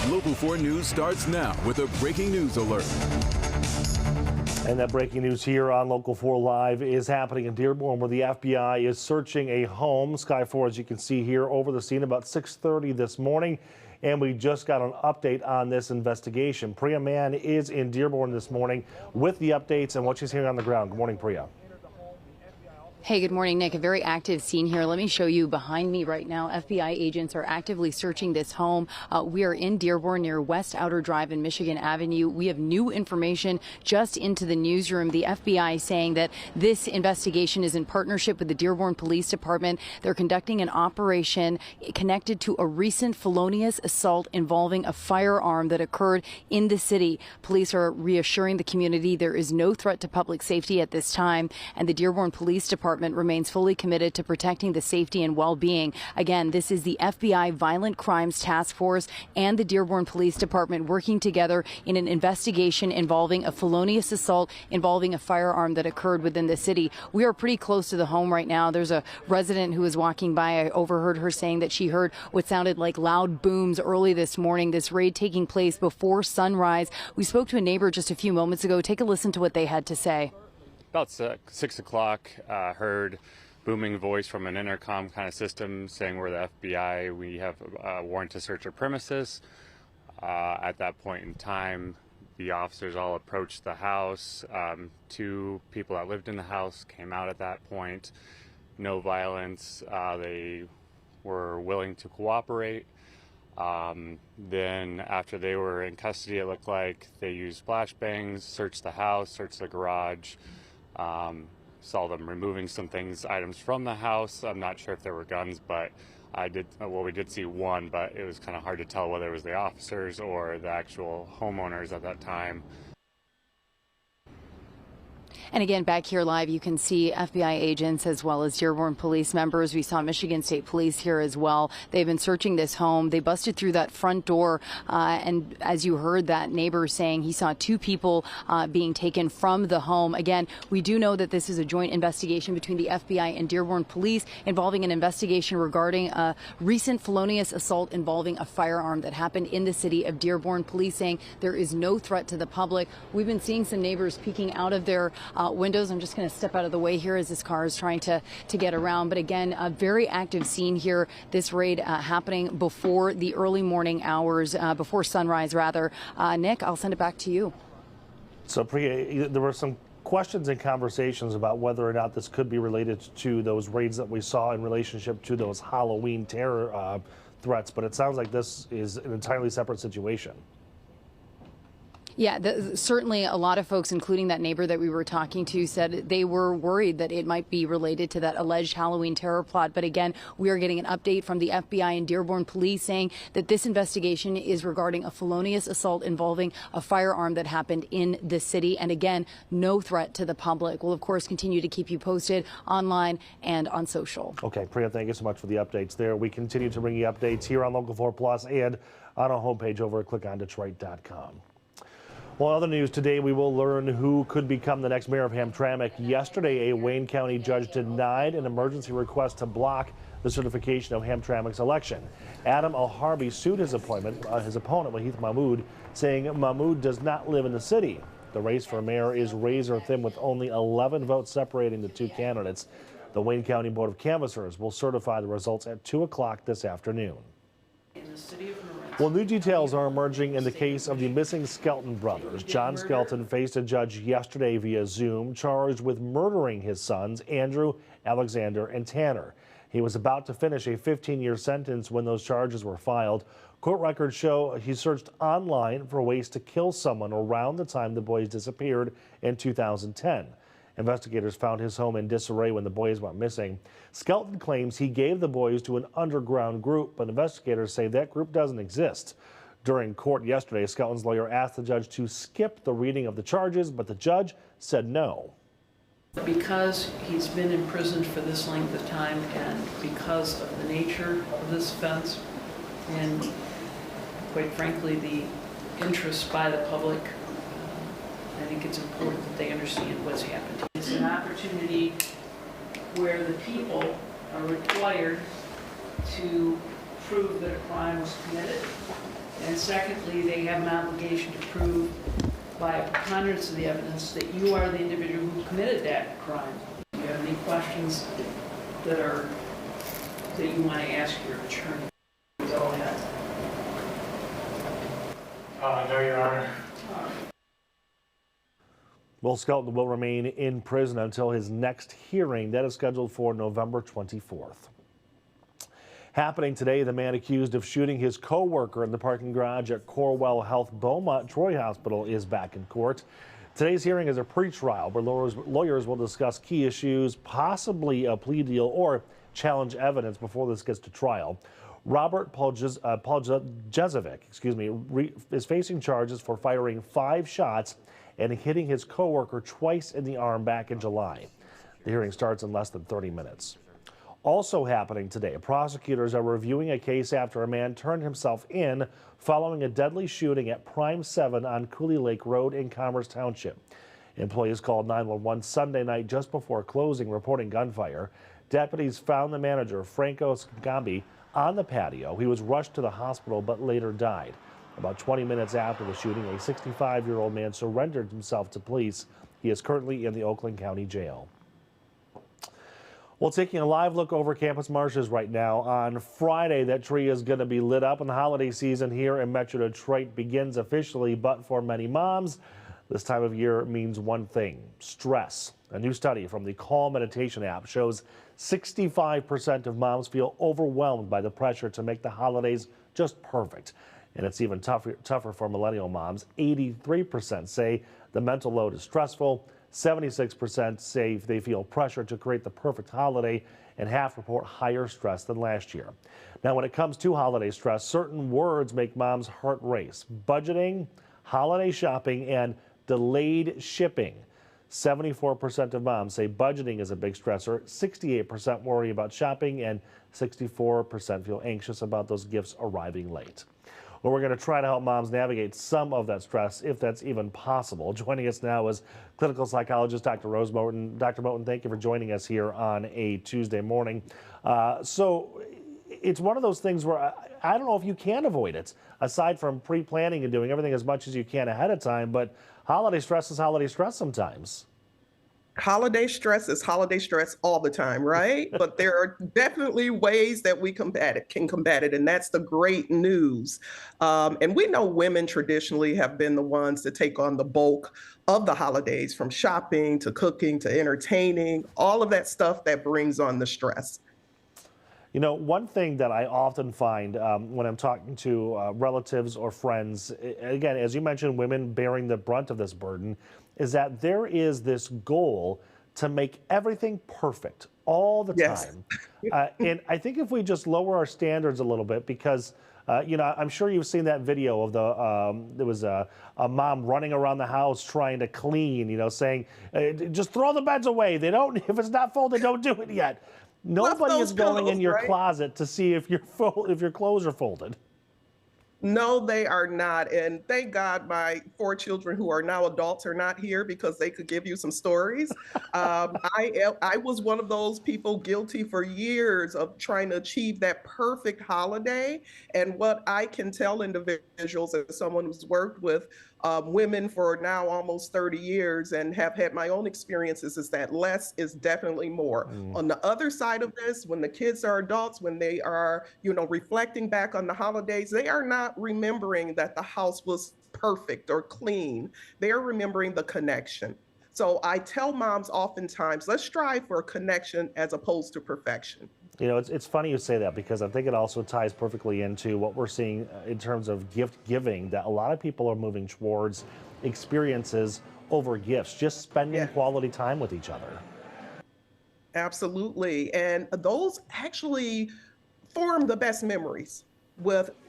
Local 4 News starts now with a breaking news alert. And that breaking news here on Local 4 Live is happening in Dearborn, where the FBI is searching a home. Sky 4, as you can see here, over the scene about 6:30 this morning. And we just got an update on this investigation. Priya Mann is in Dearborn this morning with the updates and what she's hearing on the ground. Good morning, Priya. Hey, good morning, Nick. A very active scene here. Let me show you behind me right now. FBI agents are actively searching this home. We are in Dearborn near West Outer Drive and Michigan Avenue. We have new information just into the newsroom. The FBI saying that this investigation is in partnership with the Dearborn Police Department. They're conducting an operation connected to a recent felonious assault involving a firearm that occurred in the city. Police are reassuring the community there is no threat to public safety at this time, and the Dearborn Police Department remains fully committed to protecting the safety and well-being. Again, this is the FBI Violent Crimes Task Force and the Dearborn Police Department working together in an investigation involving a felonious assault involving a firearm that occurred within the city. We are pretty close to the home right now. There's a resident who was walking by. I overheard her saying that she heard what sounded like loud booms early this morning. This raid taking place before sunrise. We spoke to a neighbor just a few moments ago. Take a listen to what they had to say. About 6 o'clock, heard booming voice from an intercom kind of system saying we're the FBI. We have a warrant to search our premises. At that point in time, the officers all approached the house. Two people that lived in the house came out at that point. No violence. They were willing to cooperate. Then after they were in custody, it looked like they used flashbangs, searched the house, searched the garage. Saw them removing some items from the house. I'm not sure if there were guns, but we did see one, but it was kind of hard to tell whether it was the officers or the actual homeowners at that time. And again, back here live, you can see FBI agents as well as Dearborn police members. We saw Michigan State Police here as well. They've been searching this home. They busted through that front door. And as you heard that neighbor saying, he saw two people being taken from the home. Again, we do know that this is a joint investigation between the FBI and Dearborn Police involving an investigation regarding a recent felonious assault involving a firearm that happened in the city of Dearborn. Police saying there is no threat to the public. We've been seeing some neighbors peeking out of their windows. I'm just going to step out of the way here as this car is trying to get around. But again, a very active scene here. This raid happening before the early morning hours, before sunrise rather. Nick, I'll send it back to you. So Priya, there were some questions and conversations about whether or not this could be related to those raids that we saw in relationship to those Halloween terror threats. But it sounds like this is an entirely separate situation. Yeah, certainly a lot of folks, including that neighbor that we were talking to, said they were worried that it might be related to that alleged Halloween terror plot. But again, we are getting an update from the FBI and Dearborn Police saying that this investigation is regarding a felonious assault involving a firearm that happened in the city. And again, no threat to the public. We'll, of course, continue to keep you posted online and on social. Okay, Priya, thank you so much for the updates there. We continue to bring you updates here on Local 4 Plus and on our homepage over at clickondetroit.com. Well, other news today, we will learn who could become the next mayor of Hamtramck. Yesterday, a Wayne County judge denied an emergency request to block the certification of Hamtramck's election. Adam Al-Harbi sued his opponent, Wahith Mahmoud, saying Mahmoud does not live in the city. The race for mayor is razor thin with only 11 votes separating the two candidates. The Wayne County Board of Canvassers will certify the results at 2 o'clock this afternoon. Well, new details are emerging in the case of the missing Skelton brothers. John Skelton faced a judge yesterday via Zoom, charged with murdering his sons, Andrew, Alexander, and Tanner. He was about to finish a 15-year sentence when those charges were filed. Court records show he searched online for ways to kill someone around the time the boys disappeared in 2010. Investigators found his home in disarray when the boys went missing. Skelton claims he gave the boys to an underground group, but investigators say that group doesn't exist. During court yesterday, Skelton's lawyer asked the judge to skip the reading of the charges, but the judge said no. Because he's been imprisoned for this length of time and because of the nature of this offense and, quite frankly, the interest by the public, I think it's important that they understand what's happened. It's an opportunity where the people are required to prove that a crime was committed, and secondly, they have an obligation to prove by a preponderance of the evidence that you are the individual who committed that crime. Do you have any questions that you want to ask your attorney? Go ahead. No, Your Honor. Well, Skelton will remain in prison until his next hearing. That is scheduled for November 24th. Happening today, the man accused of shooting his co-worker in the parking garage at Corewell Health Beaumont Troy Hospital is back in court. Today's hearing is a pre-trial where lawyers will discuss key issues, possibly a plea deal or challenge evidence before this gets to trial. Robert Poljezovic, is facing charges for firing 5 shots and hitting his co-worker twice in the arm back in July. The hearing starts in less than 30 minutes. Also happening today, prosecutors are reviewing a case after a man turned himself in following a deadly shooting at Prime 7 on Cooley Lake Road in Commerce Township. Employees called 911 Sunday night just before closing, reporting gunfire. Deputies found the manager, Franco Sgambi, on the patio. He was rushed to the hospital but later died. About 20 minutes after the shooting, a 65-year-old man surrendered himself to police. He is currently in the Oakland County Jail. Well, taking a live look over campus marshes right now. On Friday, that tree is going to be lit up, and the holiday season here in Metro Detroit begins officially. But for many moms, this time of year means one thing: stress. A new study from the Calm Meditation app shows 65% of moms feel overwhelmed by the pressure to make the holidays just perfect. And it's even tougher for millennial moms. 83% say the mental load is stressful. 76% say they feel pressure to create the perfect holiday, and half report higher stress than last year. Now, when it comes to holiday stress, certain words make moms' heart race: budgeting, holiday shopping, and delayed shipping. 74% of moms say budgeting is a big stressor, 68% worry about shopping, and 64% feel anxious about those gifts arriving late. Well, we're going to try to help moms navigate some of that stress, if that's even possible. Joining us now is clinical psychologist Dr. Rose Moten. Dr. Moten, thank you for joining us here on a Tuesday morning. So it's one of those things where I don't know if you can avoid it, aside from pre-planning and doing everything as much as you can ahead of time, but holiday stress is holiday stress sometimes. Holiday stress is holiday stress all the time, right? But there are definitely ways that we can combat it, and that's the great news. And we know women traditionally have been the ones to take on the bulk of the holidays, from shopping to cooking to entertaining, all of that stuff that brings on the stress. You know, one thing that I often find when I'm talking to relatives or friends, again, as you mentioned, women bearing the brunt of this burden, is that there is this goal to make everything perfect all the time. And I think if we just lower our standards a little bit, because, you know, I'm sure you've seen that video of there was a mom running around the house trying to clean, you know, saying, just throw the beds away. They don't, if it's not folded, don't do it yet. Nobody is going in your closet to see if your clothes are folded. No, they are not. And thank God my 4 children who are now adults are not here, because they could give you some stories. I was one of those people guilty for years of trying to achieve that perfect holiday. And what I can tell individuals, as someone who's worked with women for now almost 30 years and have had my own experiences, is that less is definitely more. On the other side of this, when the kids are adults, when they are, you know, reflecting back on the holidays, they are not remembering that the house was perfect or clean. They are remembering the connection. So I tell moms oftentimes, let's strive for a connection as opposed to perfection. You know, it's funny you say that, because I think it also ties perfectly into what we're seeing in terms of gift giving, that a lot of people are moving towards experiences over gifts, just spending quality time with each other. Absolutely. And those actually form the best memories.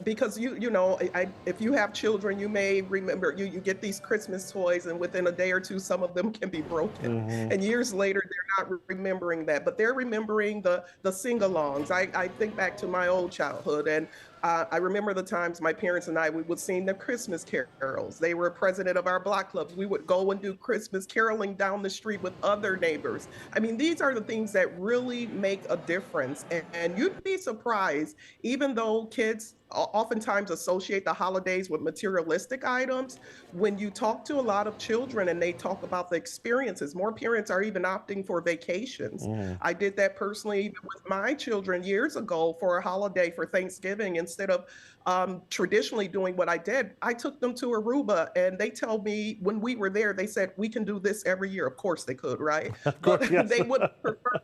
Because you know, if you have children, you may remember you get these Christmas toys, and within a day or two, some of them can be broken. And years later, they're not remembering that, but they're remembering the sing-alongs. I think back to my old childhood, and I remember the times my parents and we would sing the Christmas carols. They were president of our block clubs. We would go and do Christmas caroling down the street with other neighbors. I mean, these are the things that really make a difference. And you'd be surprised, even though kids oftentimes associate the holidays with materialistic items. When you talk to a lot of children and they talk about the experiences, more parents are even opting for vacations. I did that personally even with my children years ago for a holiday for Thanksgiving. Instead of traditionally doing what I did, I took them to Aruba, and they tell me when we were there, they said, we can do this every year. Of course they could, right? Of But course, yes. they would prefer.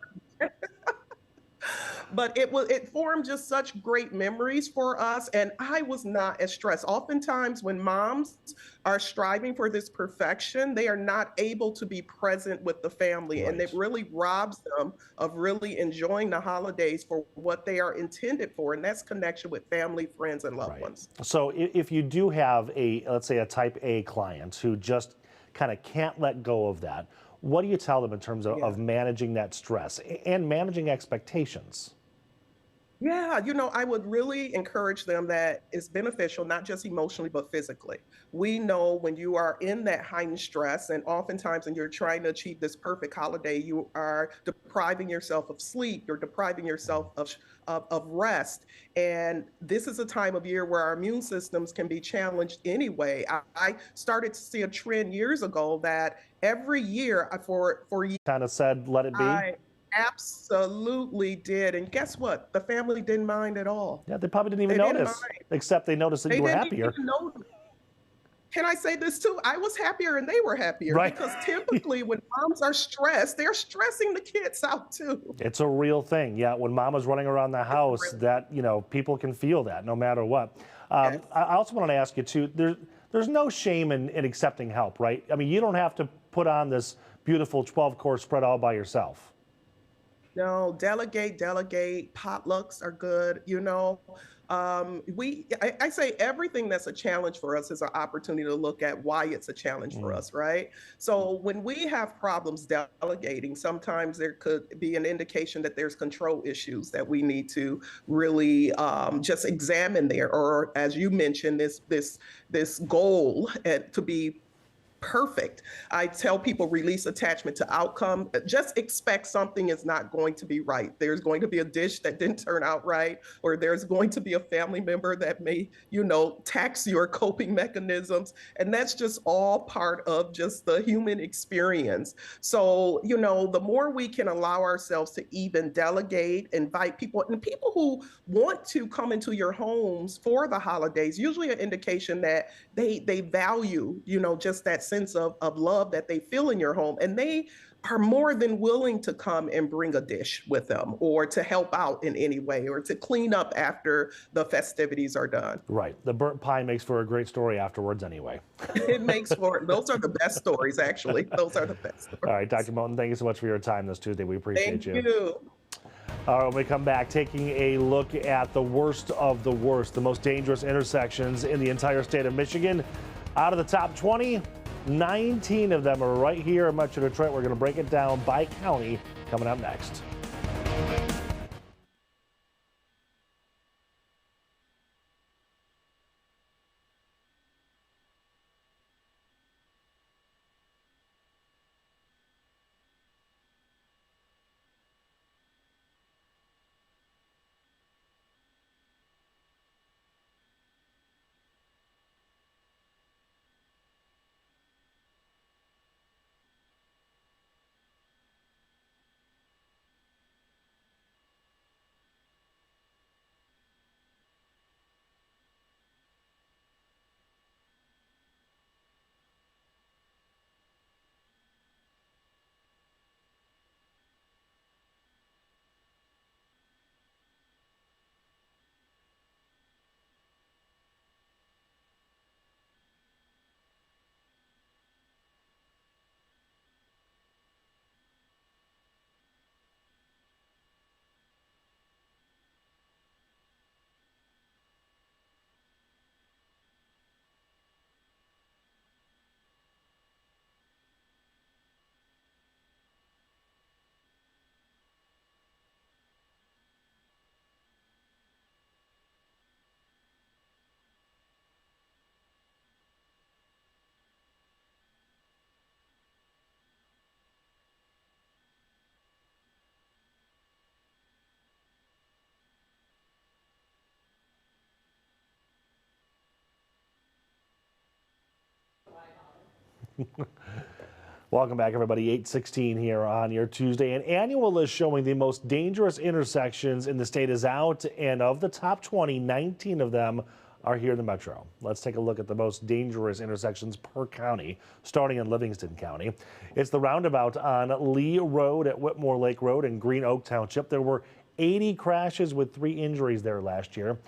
But it formed just such great memories for us, and I was not as stressed. Oftentimes when moms are striving for this perfection, they are not able to be present with the family, and it Right. really robs them of really enjoying the holidays for what they are intended for, and that's connection with family, friends, and loved Right. ones. So if you do have let's say a type A client who just kind of can't let go of that, what do you tell them in terms Yeah. of managing that stress and managing expectations? Yeah, I would really encourage them that it's beneficial, not just emotionally, but physically. We know when you are in that heightened stress, and oftentimes when you're trying to achieve this perfect holiday, you are depriving yourself of sleep, you're depriving yourself of rest. And this is a time of year where our immune systems can be challenged anyway. I started to see a trend years ago that every year for Kind of said, let it be. I absolutely did. And guess what? The family didn't mind at all. Yeah, they probably didn't even They didn't notice, mind. except they noticed that They you were didn't happier. even know. Can I say this too? I was happier and they were happier Right. because typically when moms are stressed, they're stressing the kids out too. It's a real thing. Yeah, when mama's running around the It's house, really, that, people can feel that no matter what. yes. I also want to ask you too, there's no shame in accepting help, right? I mean, you don't have to put on this beautiful 12-course spread all by yourself. No, delegate. Potlucks are good. I say everything that's a challenge for us is an opportunity to look at why it's a challenge for us, right? So when we have problems delegating, sometimes there could be an indication that there's control issues that we need to really just examine there, or as you mentioned, this goal to be perfect. I tell people release attachment to outcome. Just expect something is not going to be right. There's going to be a dish that didn't turn out right, or there's going to be a family member that may, tax your coping mechanisms. And that's just all part of just the human experience. So, the more we can allow ourselves to even delegate, invite people, and people who want to come into your homes for the holidays, usually an indication that they value, just that sense of love that they feel in your home. And they are more than willing to come and bring a dish with them, or to help out in any way, or to clean up after the festivities are done. Right. The burnt pie makes for a great story afterwards anyway. Those are the best stories, actually. Those are the best stories. All right, Dr. Moten, thank you so much for your time this Tuesday. We appreciate Thank you. All right, when we come back, taking a look at the worst of the worst, the most dangerous intersections in the entire state of Michigan. Out of the top 20, 19 of them are right here in Metro Detroit. We're going to break it down by county coming up next. Welcome back, everybody. 8:16 here on your Tuesday. An annual list showing the most dangerous intersections in the state is out, and of the top 20, 19 of them are here in the metro. Let's take a look at the most dangerous intersections per county, starting in Livingston County. It's the roundabout on Lee Road at Whitmore Lake Road in Green Oak Township. There were 80 crashes with 3 injuries there last year.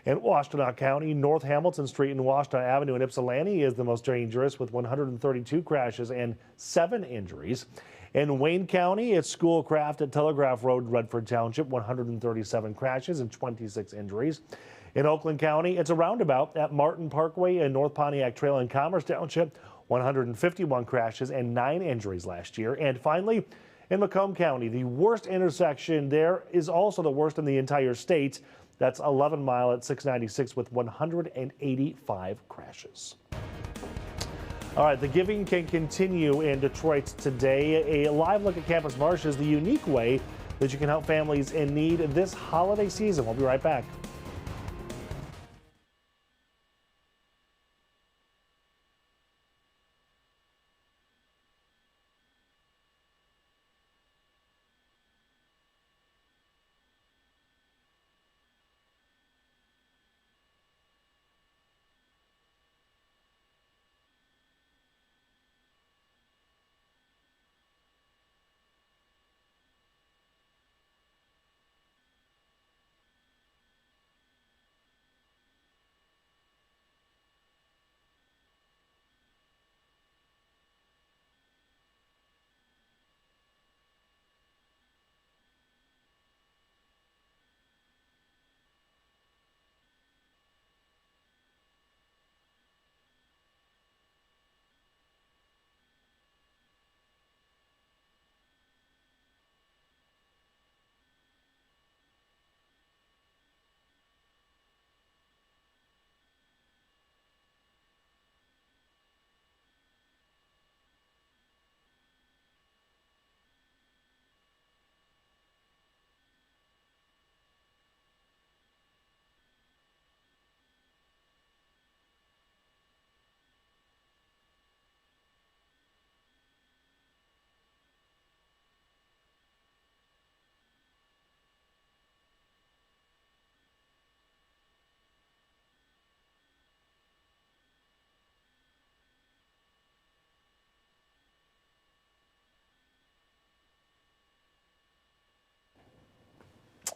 In Washtenaw County, North Hamilton Street and Washtenaw Avenue in Ypsilanti is the most dangerous with 132 crashes and 7 injuries. In Wayne County, it's Schoolcraft at Telegraph Road, Redford Township, 137 crashes and 26 injuries. In Oakland County, it's a roundabout at Martin Parkway and North Pontiac Trail in Commerce Township, 151 crashes and 9 injuries last year. And finally, in Macomb County, the worst intersection there is also the worst in the entire state. That's 11 Mile at 696 with 185 crashes. All right, the giving can continue in Detroit today. A live look at Campus Marsh is the unique way that you can help families in need this holiday season. We'll be right back.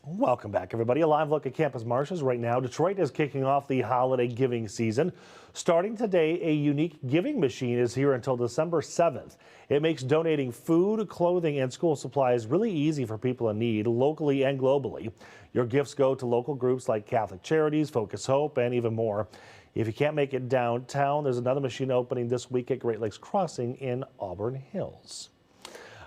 Welcome back, everybody. A live look at Campus Marshes right now. Detroit is kicking off the holiday giving season. Starting today, a unique giving machine is here until December 7th. It makes donating food, clothing, and school supplies really easy for people in need, locally and globally. Your gifts go to local groups like Catholic Charities, Focus Hope, and even more. If you can't make it downtown, there's another machine opening this week at Great Lakes Crossing in Auburn Hills.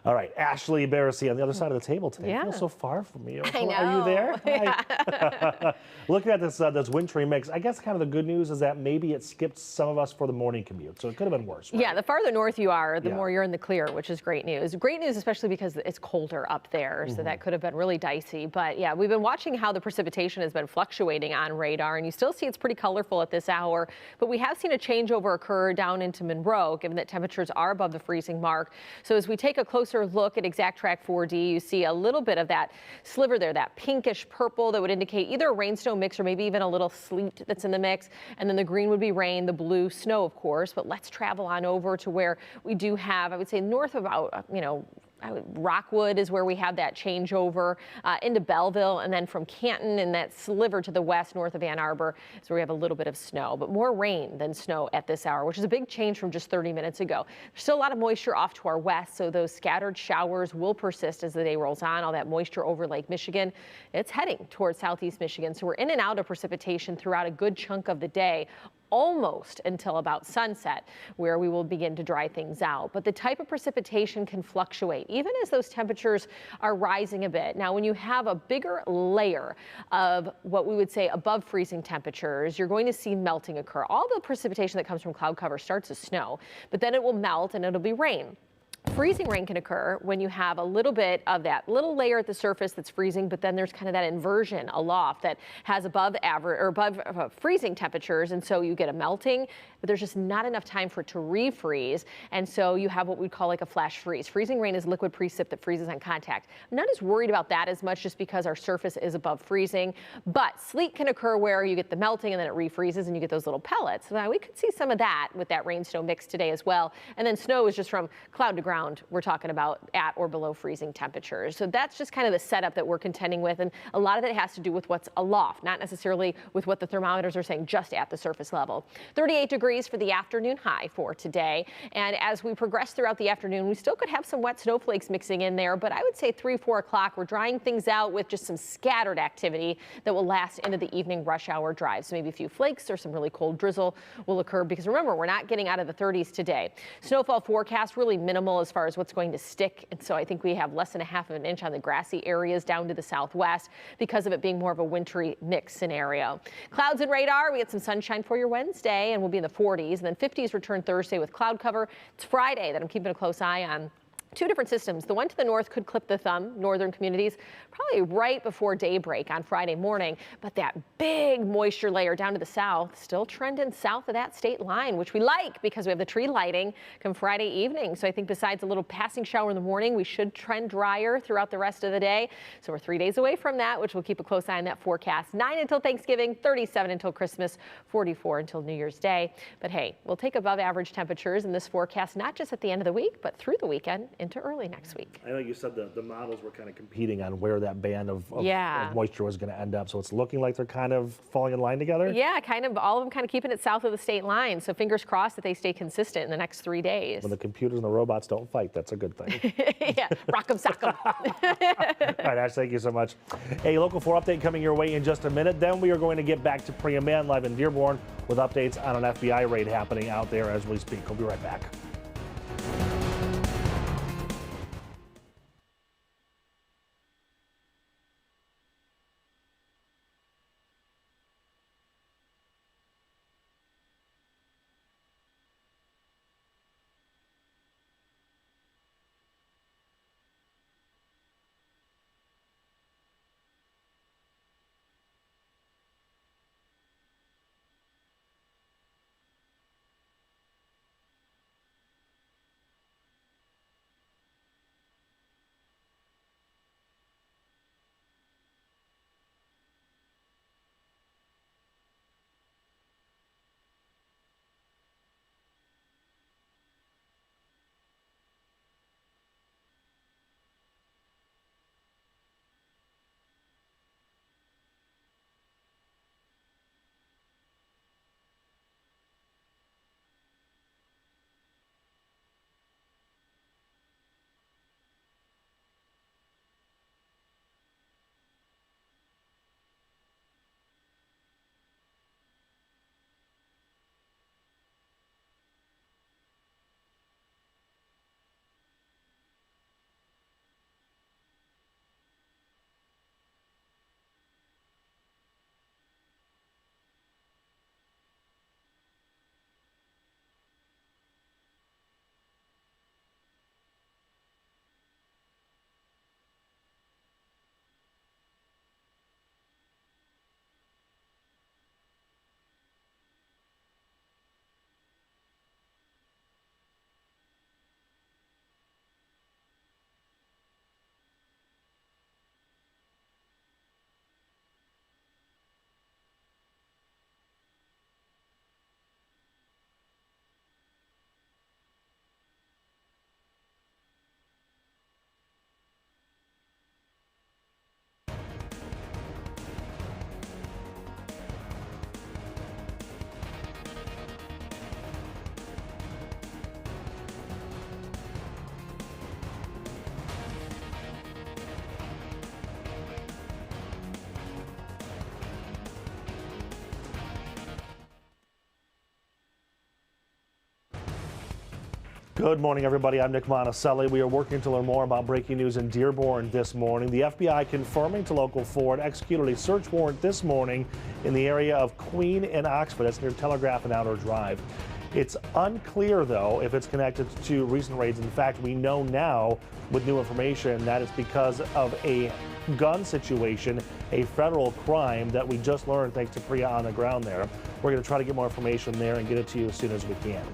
All right, Ashley Barrissey on the other side of the table today. Yeah. I feel so far from you. I know. Are you there? Yeah. Looking at this wintry mix, I guess kind of the good news is that maybe it skipped some of us for the morning commute, so it could have been worse. Right? Yeah, the farther north you are, the more you're in the clear, which is great news. Great news, especially because it's colder up there, so that could have been really dicey. But yeah, we've been watching how the precipitation has been fluctuating on radar, and you still see it's pretty colorful at this hour. But we have seen a changeover occur down into Monroe, given that temperatures are above the freezing mark. So as we take a closer look at Exact Track 4D, you see a little bit of that sliver there, that pinkish purple that would indicate either a rain snow mix or maybe even a little sleet that's in the mix. And then the green would be rain, the blue snow, of course. But let's travel on over to where we do have, I would say, north of about, Rockwood is where we have that changeover into Belleville, and then from Canton and that sliver to the west north of Ann Arbor is where we have a little bit of snow, but more rain than snow at this hour, which is a big change from just 30 minutes ago. There's still a lot of moisture off to our west, so those scattered showers will persist as the day rolls on. All that moisture over Lake Michigan, it's heading towards southeast Michigan, so we're in and out of precipitation throughout a good chunk of the day, almost until about sunset, where we will begin to dry things out. But the type of precipitation can fluctuate, even as those temperatures are rising a bit. Now, when you have a bigger layer of what we would say above freezing temperatures, you're going to see melting occur. All the precipitation that comes from cloud cover starts as snow, but then it will melt and it'll be rain. Freezing rain can occur when you have a little bit of that little layer at the surface that's freezing, but then there's kind of that inversion aloft that has above average or above freezing temperatures, and so you get a melting, but there's just not enough time for it to refreeze, and so you have what we'd call like a flash freeze. Freezing rain is liquid precip that freezes on contact. I'm not as worried about that as much just because our surface is above freezing, but sleet can occur where you get the melting and then it refreezes and you get those little pellets. Now we could see some of that with that rain snow mix today as well, and then snow is just from cloud to ground. We're talking about at or below freezing temperatures. So that's just kind of the setup that we're contending with. And a lot of it has to do with what's aloft, not necessarily with what the thermometers are saying just at the surface level. 38 degrees for the afternoon high for today. And as we progress throughout the afternoon, we still could have some wet snowflakes mixing in there. But I would say 3, 4 o'clock, we're drying things out with just some scattered activity that will last into the evening rush hour drive. So maybe a few flakes or some really cold drizzle will occur because remember, we're not getting out of the 30s today. Snowfall forecast really minimal as far as what's going to stick, and so I think we have less than 1/2 of an inch on the grassy areas down to the southwest because of it being more of a wintry mix scenario. Clouds and radar, we get some sunshine for your Wednesday and we'll be in the 40s, and then 50s return Thursday with cloud cover. It's Friday that I'm keeping a close eye on. 2 different systems. The one to the north could clip the thumb, northern communities, probably right before daybreak on Friday morning. But that big moisture layer down to the south still trending south of that state line, which we like because we have the tree lighting come Friday evening. So I think besides a little passing shower in the morning, we should trend drier throughout the rest of the day. So we're 3 days away from that, which we'll keep a close eye on that forecast. 9 until Thanksgiving, 37 until Christmas, 44 until New Year's Day. But hey, we'll take above average temperatures in this forecast, not just at the end of the week, but through the weekend into early next week. I know you said the models were kind of competing on where that band of Yeah. moisture was going to end up, so it's looking like they're kind of falling in line together? Yeah, kind of all of them kind of keeping it south of the state line, so fingers crossed that they stay consistent in the next 3 days. When the computers and the robots don't fight, that's a good thing. Yeah, rock 'em, sock 'em. All right, Ash, thank you so much. A Local 4 update coming your way in just a minute. Then we are going to get back to Priya Man live in Dearborn with updates on an FBI raid happening out there as we speak. We'll be right back. Good morning, everybody. I'm Nick Monticelli. We are working to learn more about breaking news in Dearborn this morning. The FBI confirming to Local 4 it executed a search warrant this morning in the area of Queen and Oxford. That's near Telegraph and Outer Drive. It's unclear, though, if it's connected to recent raids. In fact, we know now with new information that it's because of a gun situation, a federal crime that we just learned thanks to Priya on the ground there. We're going to try to get more information there and get it to you as soon as we can.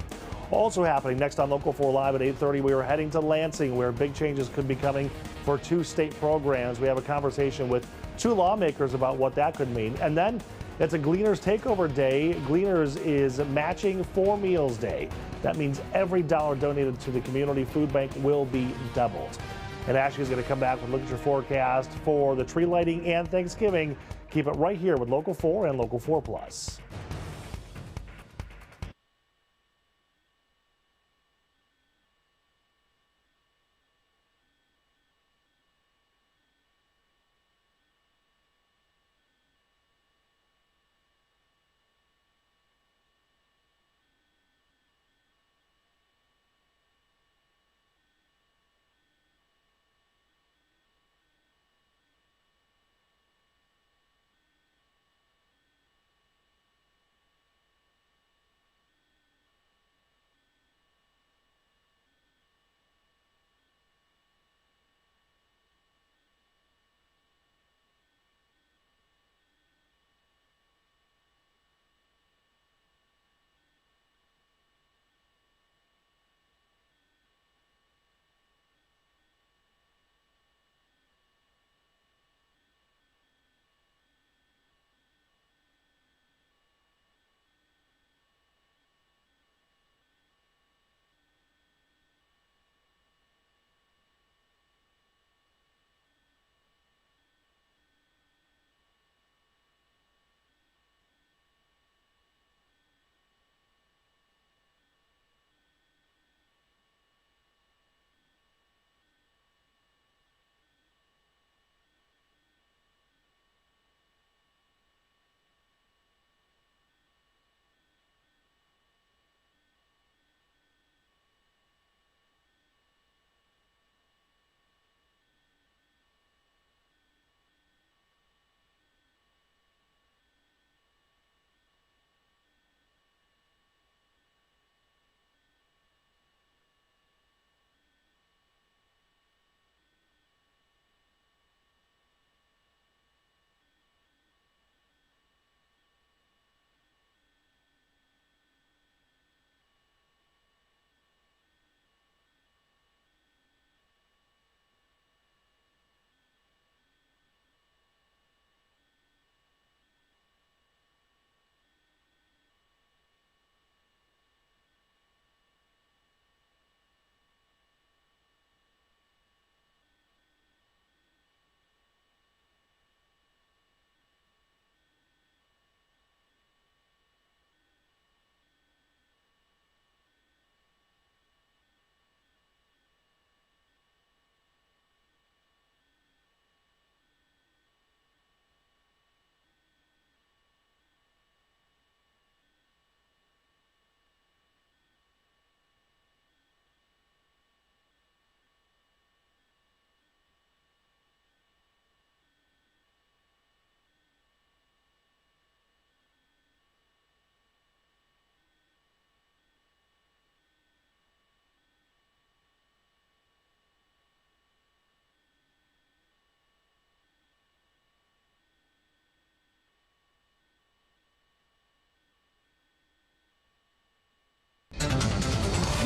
Also happening next on Local 4 Live at 8:30, we are heading to Lansing, where big changes could be coming for 2 state programs. We have a conversation with 2 lawmakers about what that could mean. And then it's a Gleaners Takeover Day. Gleaners is matching 4 Meals Day. That means every dollar donated to the community food bank will be doubled. And Ashley is going to come back with a look at your forecast for the tree lighting and Thanksgiving. Keep it right here with Local 4 and Local 4 Plus.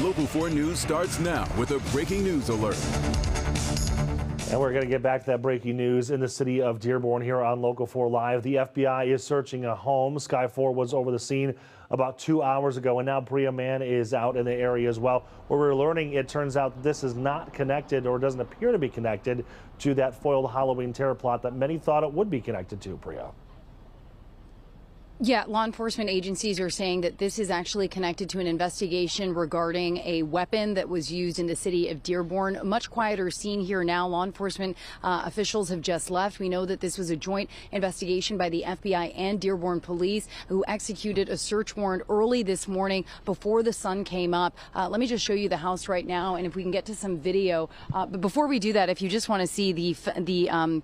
Local 4 News starts now with a breaking news alert. And we're going to get back to that breaking news in the city of Dearborn here on Local 4 Live. The FBI is searching a home. Sky 4 was over the scene about 2 hours ago, and now Bria Mann is out in the area as well. Where we're learning, it turns out this is not connected, or doesn't appear to be connected, to that foiled Halloween terror plot that many thought it would be connected to, Bria. Yeah, law enforcement agencies are saying that this is actually connected to an investigation regarding a weapon that was used in the city of Dearborn. A much quieter scene here now. Law enforcement officials have just left. We know that this was a joint investigation by the FBI and Dearborn police, who executed a search warrant early this morning before the sun came up. Let me just show you the house right now, and if we can get to some video. But before we do that, if you just want to see the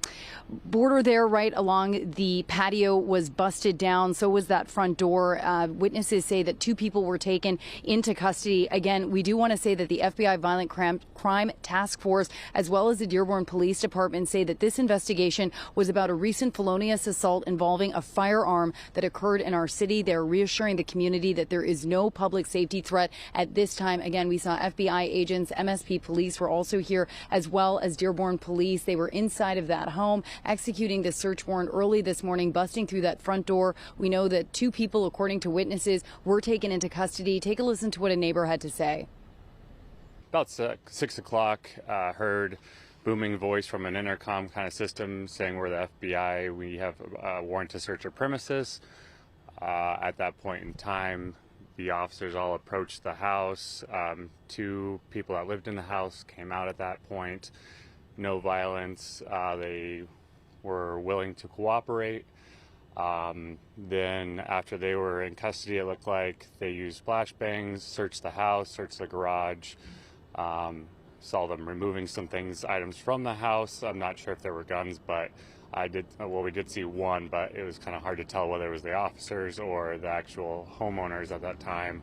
border there right along the patio was busted down. So So was that front door. Witnesses say that 2 people were taken into custody. Again, we do want to say that the FBI Violent Crime Task Force, as well as the Dearborn Police Department, say that this investigation was about a recent felonious assault involving a firearm that occurred in our city. They're reassuring the community that there is no public safety threat at this time. Again, we saw FBI agents, MSP police were also here, as well as Dearborn police. They were inside of that home executing the search warrant early this morning, busting through that front door. We know that 2 people, according to witnesses, were taken into custody. Take a listen to what a neighbor had to say. About 6 o'clock, heard booming voice from an intercom kind of system saying we're the FBI. We have a warrant to search our premises. At that point in time, the officers all approached the house. 2 people that lived in the house came out at that point. No violence. They were willing to cooperate. Then after they were in custody, it looked like they used flashbangs, searched the house, searched the garage. Saw them removing some items from the house. I'm not sure if there were guns, but we did see one, but it was kind of hard to tell whether it was the officers or the actual homeowners at that time.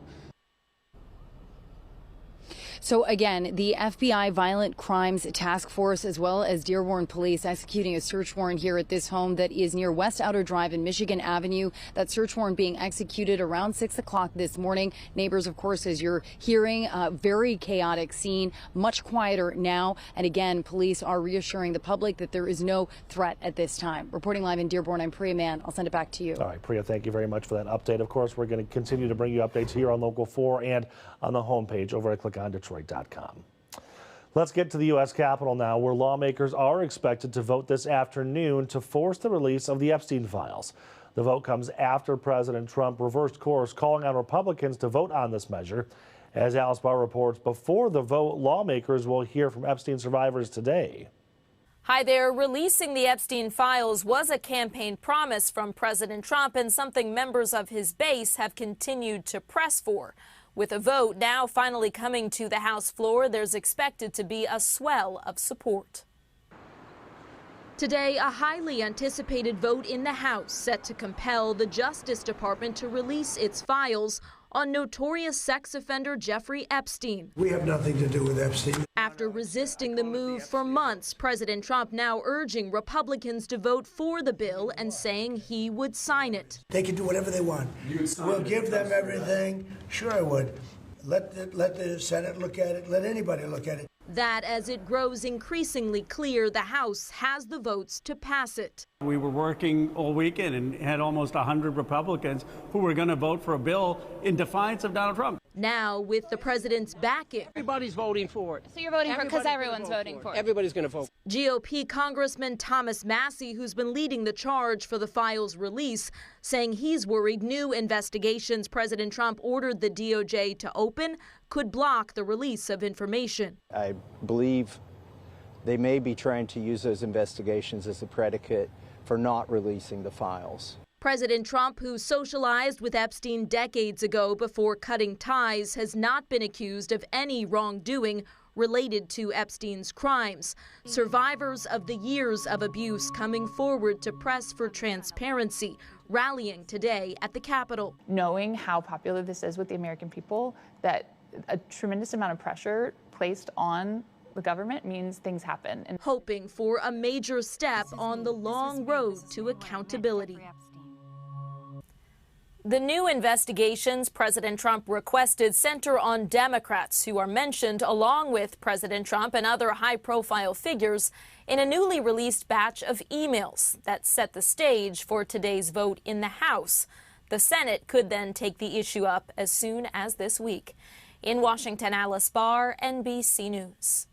So again, the FBI Violent Crimes Task Force, as well as Dearborn Police, executing a search warrant here at this home that is near West Outer Drive and Michigan Avenue. That search warrant being executed around 6 o'clock this morning. Neighbors, of course, as you're hearing, a very chaotic scene, much quieter now. And again, police are reassuring the public that there is no threat at this time. Reporting live in Dearborn, I'm Priya Mann. I'll send it back to you. All right, Priya, thank you very much for that update. Of course, we're going to continue to bring you updates here on Local 4 and on the homepage over at clickondetroit.com. Let's get to the U.S. Capitol now, where lawmakers are expected to vote this afternoon to force the release of the Epstein files. The vote comes after President Trump reversed course, calling on Republicans to vote on this measure. As Alice Barr reports, before the vote, lawmakers will hear from Epstein survivors today. Hi there. Releasing the Epstein files was a campaign promise from President Trump and something members of his base have continued to press for. With a vote now finally coming to the House floor, there's expected to be a swell of support. Today, a highly anticipated vote in the House set to compel the Justice Department to release its files on notorious sex offender Jeffrey Epstein. We have nothing to do with Epstein. After resisting the move for months, President Trump now urging Republicans to vote for the bill and saying he would sign it. They can do whatever they want. We'll give them everything. Sure, I would. Let the Senate look at it. Let anybody look at it. That as it grows increasingly clear the House has the votes to pass it. We were working all weekend and had almost 100 Republicans who were going to vote for a bill in defiance of Donald Trump. Now, with the president's backing. Everybody's voting for it. So you're voting for it because everyone's voting for it. Everybody's going to vote. GOP Congressman Thomas Massie, who's been leading the charge for the files release, saying he's worried new investigations President Trump ordered the DOJ to open could block the release of information. I believe they may be trying to use those investigations as a predicate for not releasing the files. President Trump, who socialized with Epstein decades ago before cutting ties, has not been accused of any wrongdoing related to Epstein's crimes. Survivors of the years of abuse coming forward to press for transparency, rallying today at the Capitol. Knowing how popular this is with the American people, that a tremendous amount of pressure placed on the government means things happen. And hoping for a major step on the long road to accountability. The new investigations President Trump requested center on Democrats who are mentioned along with President Trump and other high-profile figures in a newly released batch of emails that set the stage for today's vote in the House. The Senate could then take the issue up as soon as this week. In Washington, Alice Barr, NBC News.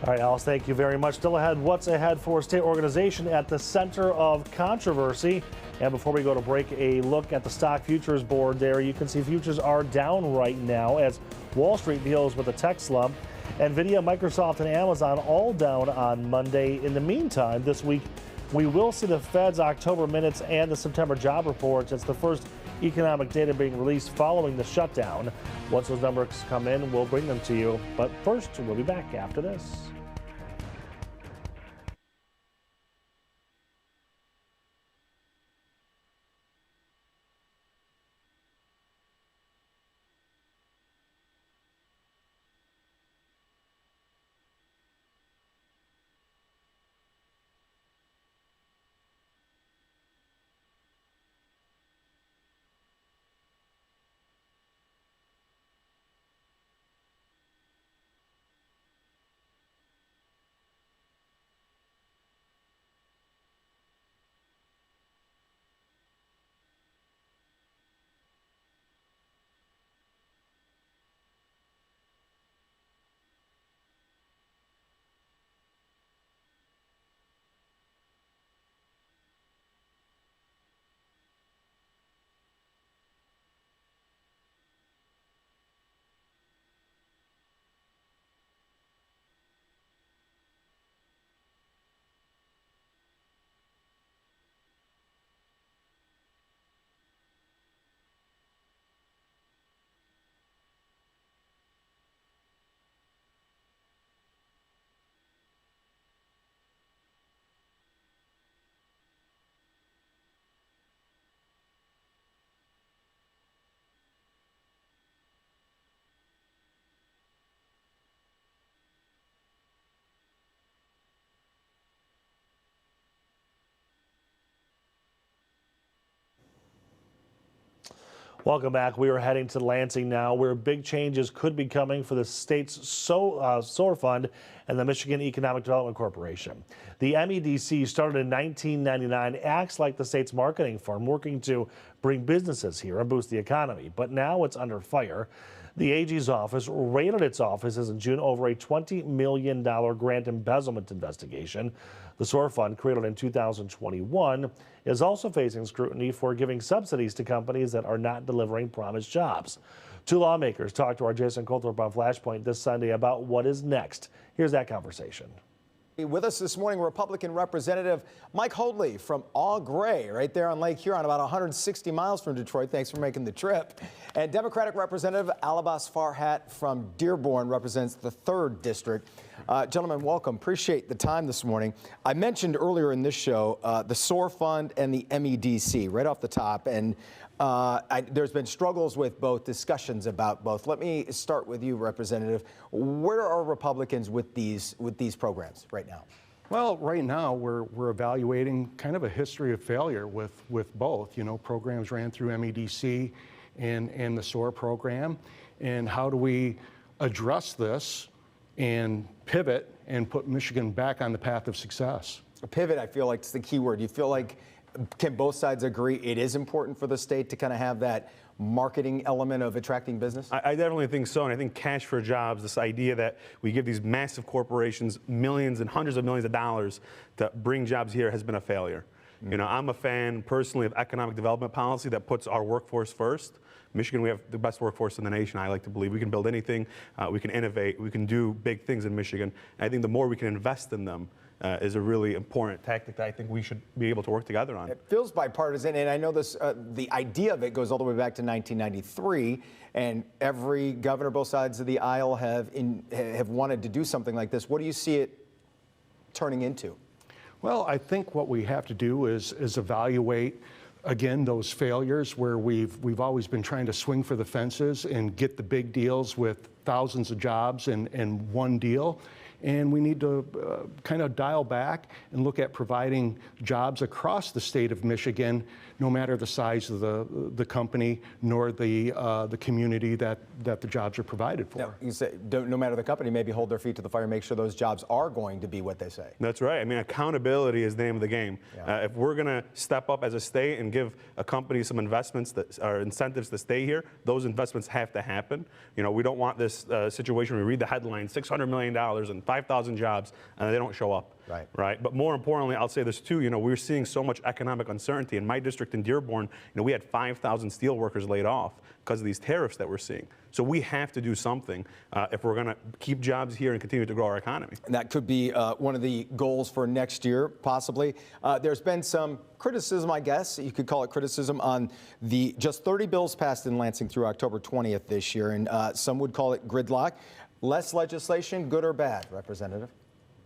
All right, Alice, thank you very much. Still ahead, what's ahead for state organization at the center of controversy? And before we go to break, a look at the stock futures board there. You can see futures are down right now as Wall Street deals with a tech slump. Nvidia, Microsoft, and Amazon all down on Monday. In the meantime, this week, we will see the Fed's October minutes and the September job reports. It's the first economic data being released following the shutdown. Once those numbers come in, we'll bring them to you. But first, we'll be back after this. Welcome back. We are heading to Lansing now, where big changes could be coming for the state's SOAR Fund and the Michigan Economic Development Corporation. The MEDC, started in 1999, acts like the state's marketing firm, working to bring businesses here and boost the economy. But now it's under fire. The AG's office raided its offices in June over a $20 million grant embezzlement investigation. The SOAR Fund, created in 2021, is also facing scrutiny for giving subsidies to companies that are not delivering promised jobs. Two lawmakers talked to our Jason Colthorpe on Flashpoint this Sunday about what is next. Here's that conversation. With us this morning, Republican Representative Mike Hoadley from Au Gres, right there on Lake Huron, about 160 miles from Detroit. Thanks for making the trip. And Democratic Representative Alabas Farhat from Dearborn represents the 3rd District. Gentlemen, welcome. Appreciate the time this morning. I mentioned earlier in this show the SOAR Fund and the MEDC right off the top, and there's been struggles with both, discussions about both. Let me start with you, Representative. Where are Republicans with these programs right now? Well, right now we're evaluating kind of a history of failure with both. You know, programs ran through MEDC and the SOAR program, and how do we address this and pivot and put Michigan back on the path of success? A pivot, I feel like, is the key word. You feel like, can both sides agree it is important for the state to kind of have that marketing element of attracting business? I definitely think so, and I think cash for jobs, this idea that we give these massive corporations millions and hundreds of millions of dollars to bring jobs here, has been a failure. You know, I'm a fan personally of economic development policy that puts our workforce first. Michigan, we have the best workforce in the nation, I like to believe. We can build anything, we can innovate, we can do big things in Michigan. And I think the more we can invest in them is a really important tactic that I think we should be able to work together on. It feels bipartisan, and I know this. The idea of it goes all the way back to 1993, and every governor, both sides of the aisle, have wanted to do something like this. What do you see it turning into? Well, I think what we have to do is evaluate, again, those failures where we've always been trying to swing for the fences and get the big deals with thousands of jobs in one deal. And we need to kind of dial back and look at providing jobs across the state of Michigan, no matter the size of the company nor the community that the jobs are provided for. Now, you say no matter the company, maybe hold their feet to the fire, make sure those jobs are going to be what they say. That's right. I mean, accountability is the name of the game. Yeah. If we're going to step up as a state and give a company some investments that are incentives to stay here, those investments have to happen. You know, we don't want this situation where we read the headline, $600 million and 5,000 jobs, and they don't show up. Right. But more importantly, I'll say this too, you know, we're seeing so much economic uncertainty. In my district in Dearborn, you know, we had 5,000 steel workers laid off because of these tariffs that we're seeing. So we have to do something if we're going to keep jobs here and continue to grow our economy. And that could be one of the goals for next year, possibly. There's been some criticism, I guess, you could call it criticism, on the just 30 bills passed in Lansing through October 20th this year, and some would call it gridlock. Less legislation, good or bad, Representative?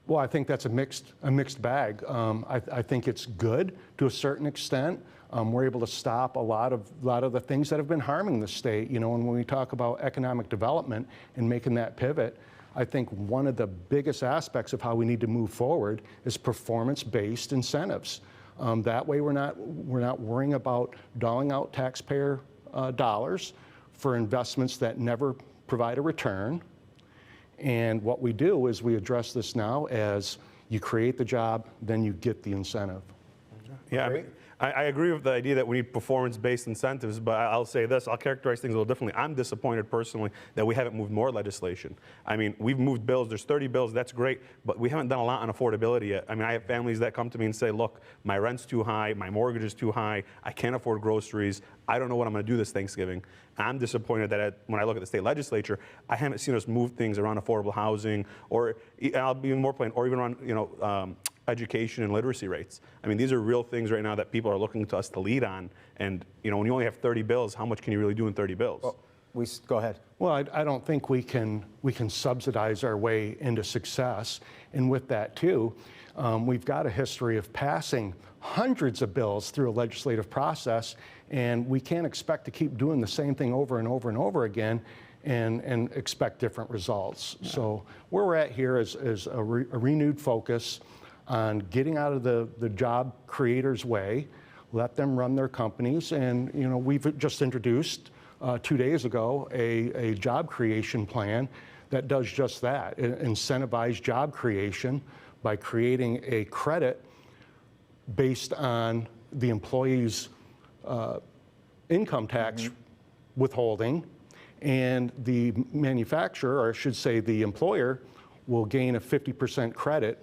Well, I think that's a mixed bag. I think it's good to a certain extent. We're able to stop a lot of the things that have been harming the state. You know, and when we talk about economic development and making that pivot, I think one of the biggest aspects of how we need to move forward is performance-based incentives. That way, we're not worrying about doling out taxpayer dollars for investments that never provide a return. And what we do is we address this now as you create the job, then you get the incentive. Yeah, I mean, I agree with the idea that we need performance-based incentives, but I'll say this, I'll characterize things a little differently. I'm disappointed personally that we haven't moved more legislation. I mean, we've moved bills, there's 30 bills, that's great, but we haven't done a lot on affordability yet. I mean, I have families that come to me and say, look, my rent's too high, my mortgage is too high, I can't afford groceries, I don't know what I'm gonna do this Thanksgiving. I'm disappointed that when I look at the state legislature, I haven't seen us move things around affordable housing, or I'll be more plain, or even around, you know, education and literacy rates. I mean, these are real things right now that people are looking to us to lead on. And, you know, when you only have 30 bills, how much can you really do in 30 bills? Well, go ahead. Well, I don't think we can subsidize our way into success. And with that, too, we've got a history of passing hundreds of bills through a legislative process, and we can't expect to keep doing the same thing over and over and over again and expect different results. Yeah. So where we're at here is a renewed focus on getting out of the job creator's way, let them run their companies. And, you know, we've just introduced 2 days ago a job creation plan that does just that. It incentivizes job creation by creating a credit based on the employee's income tax withholding, and the manufacturer, or I should say the employer, will gain a 50% credit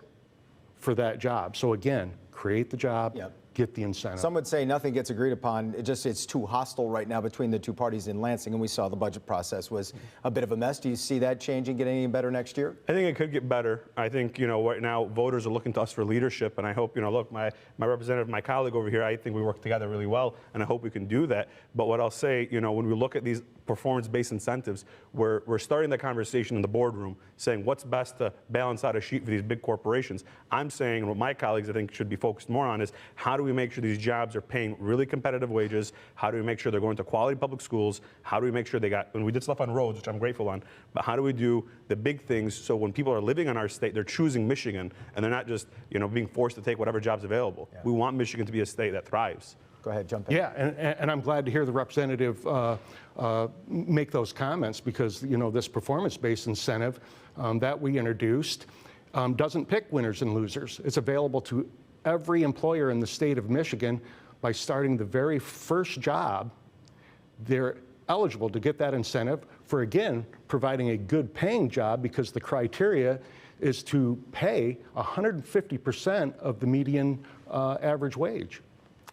for that job. So again, create the job, get the incentive. Some would say nothing gets agreed upon. It's too hostile right now between the two parties in Lansing, and we saw the budget process was a bit of a mess. Do you see that changing, getting any better next year? I think it could get better. I think, you know, right now voters are looking to us for leadership, and I hope, you know, look, my representative, my colleague over here, I think we work together really well, and I hope we can do that. But what I'll say, you know, when we look at these performance-based incentives, we're starting the conversation in the boardroom, saying what's best to balance out a sheet for these big corporations. I'm saying, and what my colleagues I think should be focused more on, is how do we make sure these jobs are paying really competitive wages? How do we make sure they're going to quality public schools? How do we make sure they got, when we did stuff on roads, which I'm grateful on, but how do we do the big things so when people are living in our state, they're choosing Michigan, and they're not just, you know, being forced to take whatever job's available. We want Michigan to be a state that thrives. Go ahead, jump in. Yeah, and I'm glad to hear the representative make those comments, because, you know, this performance-based incentive that we introduced doesn't pick winners and losers. It's available to every employer in the state of Michigan. By starting the very first job, they're eligible to get that incentive for, again, providing a good paying job, because the criteria is to pay 150% of the median average wage.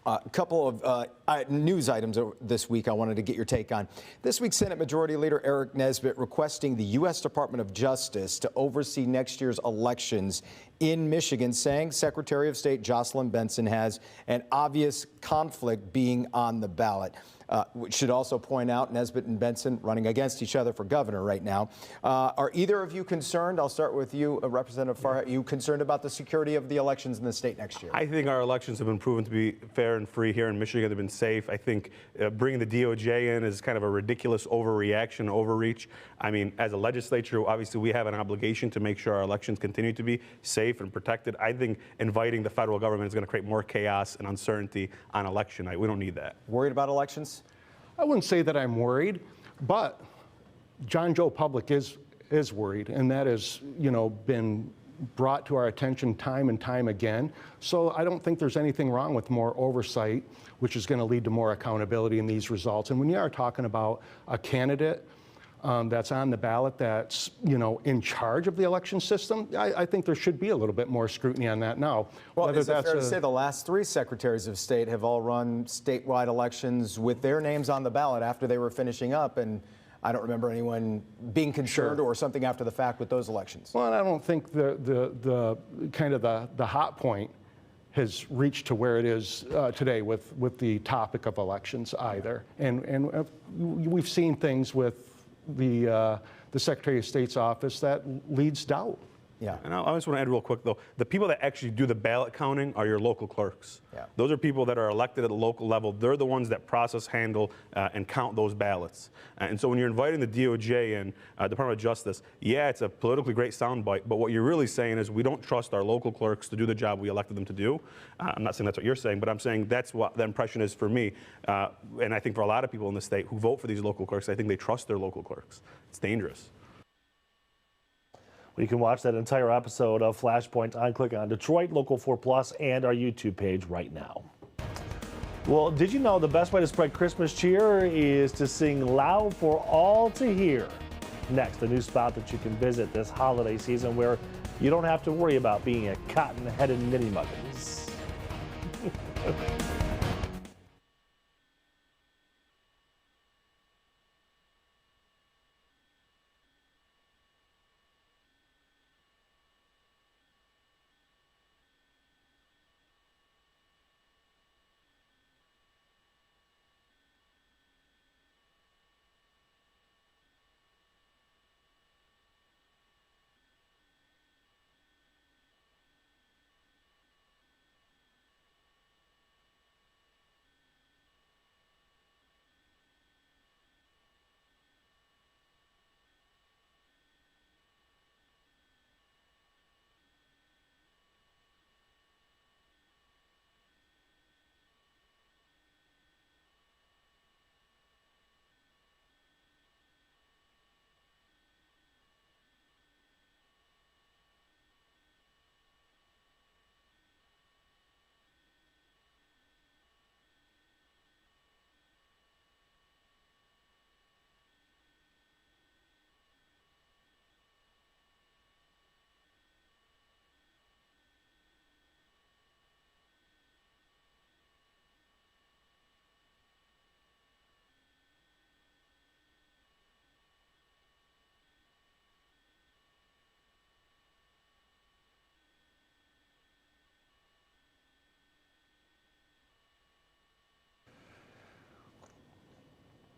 A couple of news items this week I wanted to get your take on. This week, Senate Majority Leader Eric Nesbitt requesting the U.S. Department of Justice to oversee next year's elections in Michigan, saying Secretary of State Jocelyn Benson has an obvious conflict being on the ballot. We should also point out Nesbitt and Benson running against each other for governor right now. Are either of you concerned? I'll start with you, Representative Farhat. Are you concerned about the security of the elections in the state next year? I think our elections have been proven to be fair and free here in Michigan. They've been safe. I think bringing the DOJ in is kind of a ridiculous overreaction, overreach. I mean, as a legislature, obviously we have an obligation to make sure our elections continue to be safe and protected. I think inviting the federal government is going to create more chaos and uncertainty on election night. We don't need that. Worried about elections? I wouldn't say that I'm worried, but John Joe Public is worried, and that has, you know, been brought to our attention time and time again. So I don't think there's anything wrong with more oversight, which is going to lead to more accountability in these results. And when you are talking about a candidate that's on the ballot that's, you know, in charge of the election system, I think there should be a little bit more scrutiny on that now. Well, is it fair to say the last 3 secretaries of state have all run statewide elections with their names on the ballot after they were finishing up, and I don't remember anyone being concerned or something after the fact with those elections? Well, I don't think the kind of the hot point has reached to where it is today with the topic of elections either. And we've seen things with the Secretary of State's office that leads doubt. Yeah. And I just want to add real quick, though, the people that actually do the ballot counting are your local clerks. Yeah. Those are people that are elected at the local level. They're the ones that process, handle, and count those ballots. And so when you're inviting the DOJ in, Department of Justice, yeah, it's a politically great soundbite, but what you're really saying is we don't trust our local clerks to do the job we elected them to do. I'm not saying that's what you're saying, but I'm saying that's what the impression is for me. And I think for a lot of people in the state who vote for these local clerks, I think they trust their local clerks. It's dangerous. You can watch that entire episode of Flashpoint on Click on Detroit, Local 4 Plus, and our YouTube page right now. Well, did you know the best way to spread Christmas cheer is to sing loud for all to hear? Next, a new spot that you can visit this holiday season where you don't have to worry about being a cotton-headed ninny-muggins.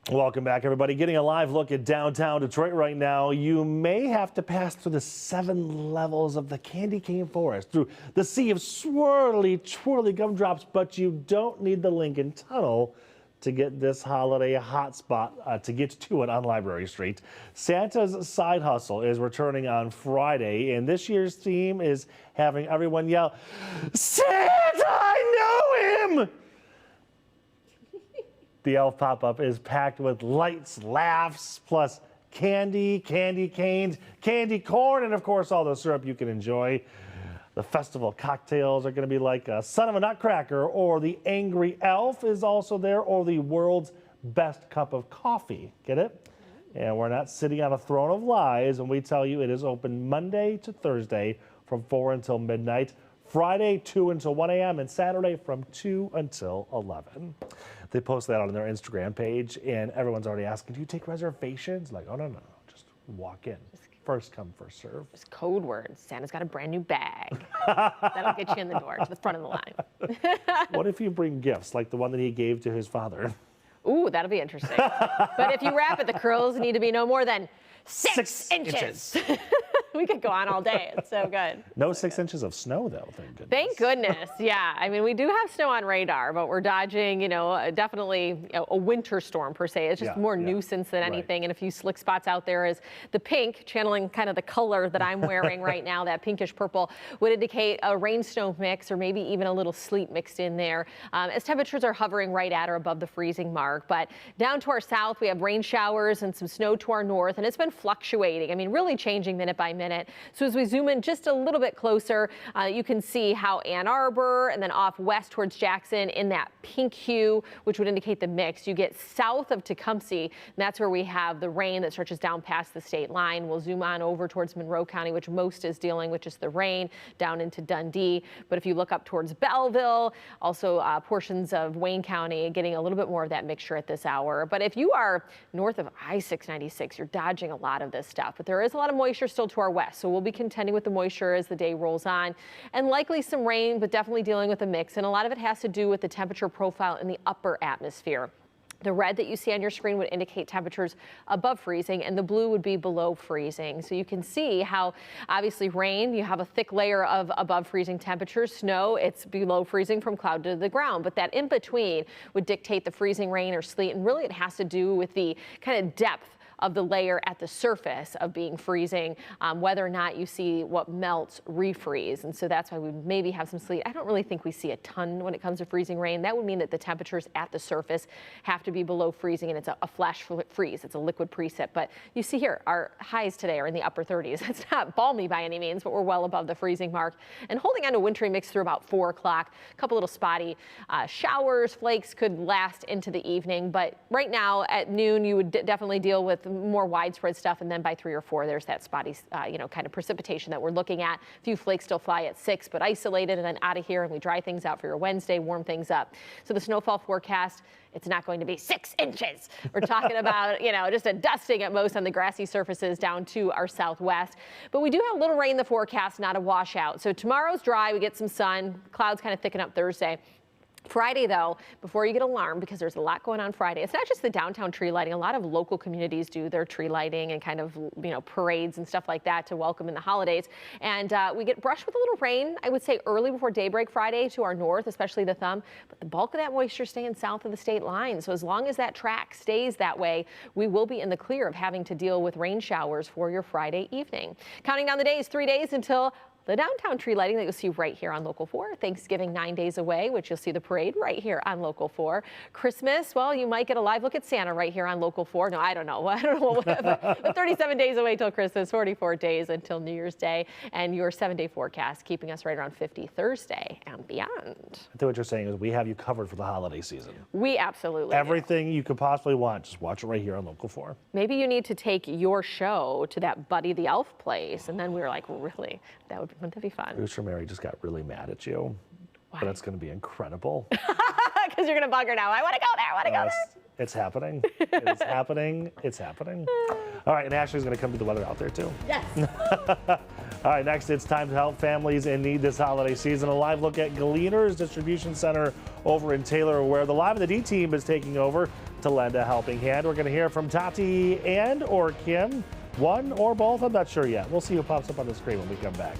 Welcome back, everybody. Getting a live look at downtown Detroit right now. You may have to pass through the 7 levels of the candy cane forest, through the sea of swirly, twirly gumdrops, but you don't need the Lincoln Tunnel to get this holiday hotspot to get to it on Library Street. Santa's Side Hustle is returning on Friday, and this year's theme is having everyone yell, "Santa, I know him!" The elf pop-up is packed with lights, laughs, plus candy, candy canes, candy corn, and of course all the syrup you can enjoy. The festival cocktails are going to be like a Son of a Nutcracker, or the Angry Elf is also there, or the world's best cup of coffee. Get it? And we're not sitting on a throne of lies, and we tell you it is open Monday to Thursday from 4 until midnight, Friday 2 until 1 a.m., and Saturday from 2 until 11. They post that on their Instagram page, and everyone's already asking, do you take reservations? Like, oh, no, just walk in. First come, first serve. Just code words. Santa's got a brand new bag. That'll get you in the door, to the front of the line. What if you bring gifts, like the one that he gave to his father? Ooh, that'll be interesting. But if you wrap it, the curls need to be no more than 6 inches. We could go on all day. It's so good. No 6 inches of snow, though, thank goodness. Thank goodness. Yeah. I mean, we do have snow on radar, but we're dodging, definitely a winter storm per se. It's just more nuisance than anything. And a few slick spots out there is the pink, channeling kind of the color that I'm wearing right now, that pinkish purple, would indicate a rain-snow mix or maybe even a little sleet mixed in there as temperatures are hovering right at or above the freezing mark. But down to our south, we have rain showers and some snow to our north, and it's been fluctuating. I mean, really changing minute by minute. So as we zoom in just a little bit closer, you can see how Ann Arbor and then off west towards Jackson in that pink hue, which would indicate the mix. You get south of Tecumseh, and that's where we have the rain that stretches down past the state line. We'll zoom on over towards Monroe County, which most is dealing with just the rain, down into Dundee. But if you look up towards Belleville, also portions of Wayne County, getting a little bit more of that mixture at this hour. But if you are north of I-696, you're dodging a lot of this stuff. But there is a lot of moisture still to our west, so we'll be contending with the moisture as the day rolls on, and likely some rain, but definitely dealing with a mix. And a lot of it has to do with the temperature profile in the upper atmosphere. The red that you see on your screen would indicate temperatures above freezing, and the blue would be below freezing. So you can see how obviously rain, you have a thick layer of above freezing temperatures. Snow, it's below freezing from cloud to the ground, but that in between would dictate the freezing rain or sleet. And really it has to do with the kind of depth of the layer at the surface of being freezing, whether or not you see what melts refreeze. And so that's why we maybe have some sleet. I don't really think we see a ton when it comes to freezing rain. That would mean that the temperatures at the surface have to be below freezing, and it's a flash freeze. It's a liquid precip. But you see here, our highs today are in the upper 30s. It's not balmy by any means, but we're well above the freezing mark. And holding on to a wintry mix through about 4 o'clock. A couple little spotty showers, flakes could last into the evening. But right now at noon, you would definitely deal with more widespread stuff, and then by 3 or 4 there's that spotty kind of precipitation that we're looking at. A few flakes still fly at 6, but isolated, and then out of here, and we dry things out for your Wednesday, warm things up. So the snowfall forecast, it's not going to be 6 inches. We're talking about just a dusting at most on the grassy surfaces down to our southwest. But we do have a little rain in the forecast, not a washout. So tomorrow's dry, we get some sun, clouds kind of thicken up Thursday. Friday, though, before you get alarmed, because there's a lot going on Friday, it's not just the downtown tree lighting. A lot of local communities do their tree lighting and kind of, parades and stuff like that to welcome in the holidays. And we get brushed with a little rain, I would say early before daybreak Friday to our north, especially the thumb. But the bulk of that moisture staying south of the state line. So as long as that track stays that way, we will be in the clear of having to deal with rain showers for your Friday evening. Counting down the days, 3 days until the downtown tree lighting that you'll see right here on Local 4. Thanksgiving 9 days away, which you'll see the parade right here on Local 4. Christmas, well, you might get a live look at Santa right here on Local 4. No, I don't know. But 37 days away till Christmas, 44 days until New Year's Day, and your 7-day forecast keeping us right around 50 Thursday and beyond. I think what you're saying is we have you covered for the holiday season. We absolutely Everything you could possibly want, just watch it right here on Local 4. Maybe you need to take your show to that Buddy the Elf place, and then we were like, really? Wouldn't that be fun? Producer Mary just got really mad at you. Why? But it's going to be incredible. Because you're going to bug her now. I want to go there. I want to go there. It's happening. It's happening. It's happening. All right, and Ashley's going to come do the weather out there, too. Yes. All right, next, it's time to help families in need this holiday season. A live look at Gleaner's Distribution Center over in Taylor, where the Live in the D team is taking over. to lend a helping hand. We're going to hear from Tati and or Kim, one or both. I'm not sure yet. We'll see who pops up on the screen when we come back.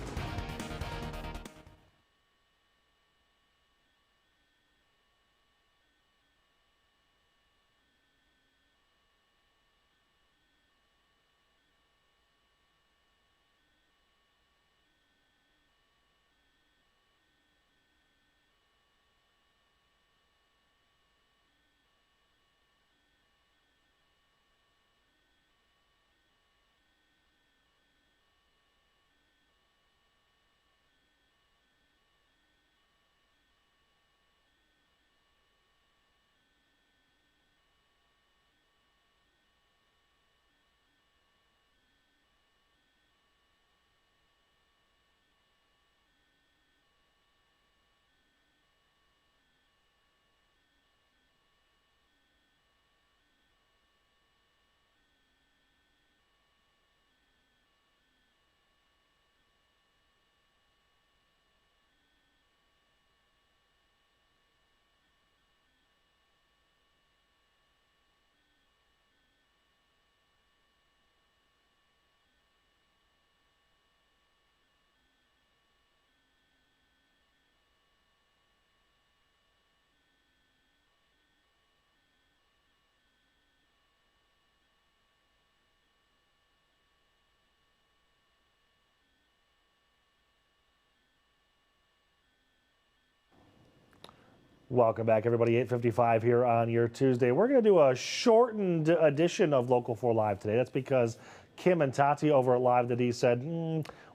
Welcome back, everybody. 8:55 here on your Tuesday. We're going to do a shortened edition of Local 4 Live today. That's because Kim and Tati over at Live the D said,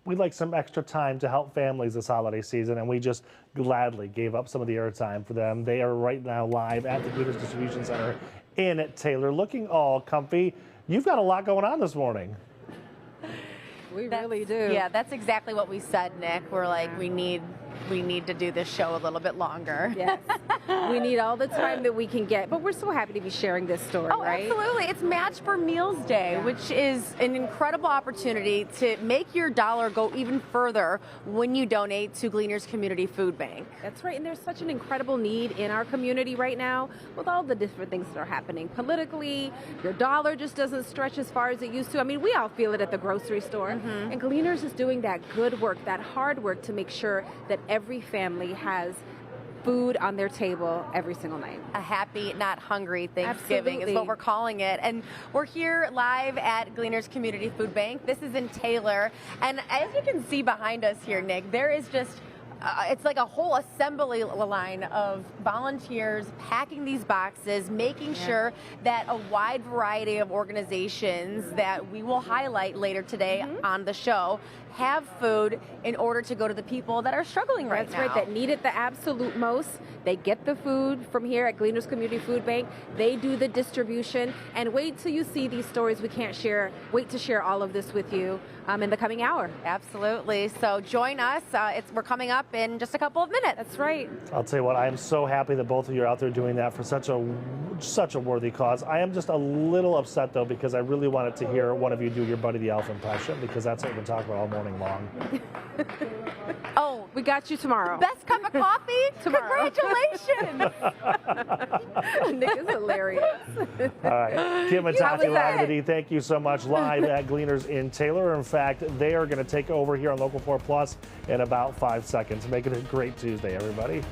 we'd like some extra time to help families this holiday season, and we just gladly gave up some of the airtime for them. They are right now live at the Gleaners Distribution Center in Taylor, looking all comfy. You've got a lot going on this morning. We really do. Yeah, that's exactly what we said, Nick. We're like, we need to do this show a little bit longer. Yes. We need all the time that we can get, but we're so happy to be sharing this story, right? Absolutely. It's Match for Meals Day, which is an incredible opportunity to make your dollar go even further when you donate to Gleaners Community Food Bank. That's right, and there's such an incredible need in our community right now with all the different things that are happening politically. Your dollar just doesn't stretch as far as it used to. I mean, we all feel it at the grocery store, and Gleaners is doing that good work, that hard work to make sure that every family has food on their table every single night. A happy, not hungry Thanksgiving is what we're calling it. And we're here live at Gleaners Community Food Bank. This is in Taylor. And as you can see behind us here, Nick, there is just it's like a whole assembly line of volunteers packing these boxes, making sure that a wide variety of organizations that we will highlight later today on the show have food in order to go to the people that are struggling right now. That's right, that need it the absolute most. They get the food from here at Gleaners Community Food Bank. They do the distribution. And wait till you see these stories we can't share. Wait to share all of this with you in the coming hour. Absolutely. So join us. We're coming up in just a couple of minutes. That's right. I'll tell you what, I am so happy that both of you are out there doing that for such a worthy cause. I am just a little upset, though, because I really wanted to hear one of you do your Buddy the Elf impression, because that's what we've been talking about all morning long. Oh, we got you tomorrow. Best cup of coffee? Tomorrow. Congratulations. Nick is hilarious. All right. Kim and Tati Live at the D, thank you so much. Live at Gleaners in Taylor. In fact, they are going to take over here on Local 4 Plus in about 5 seconds. Make it a great Tuesday, everybody.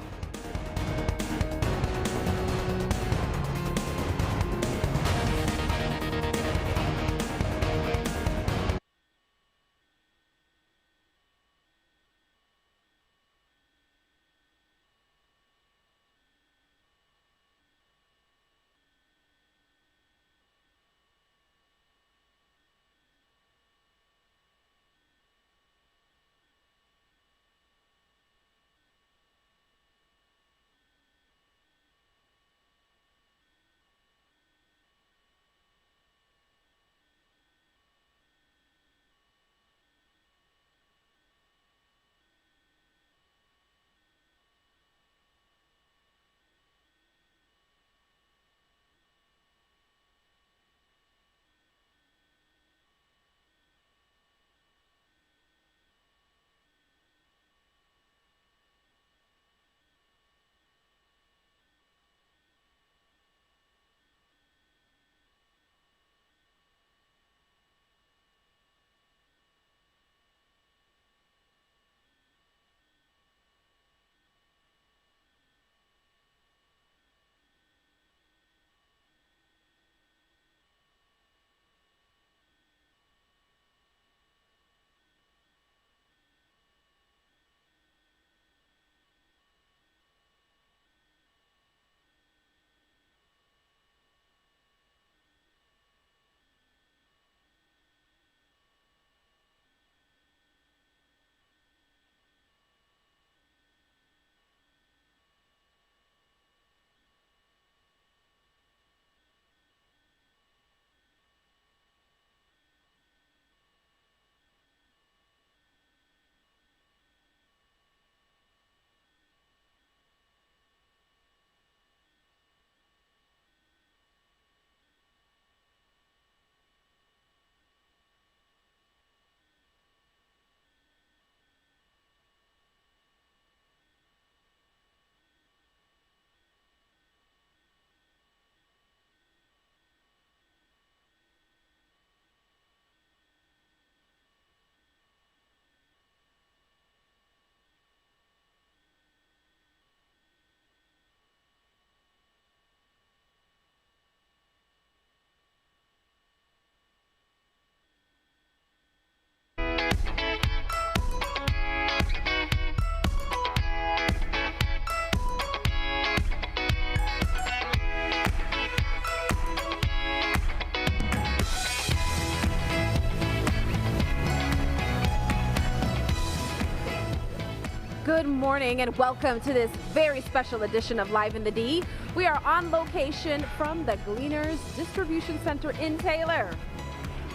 Good morning and welcome to this very special edition of Live in the D. We are on location from the Gleaners Distribution Center in Taylor.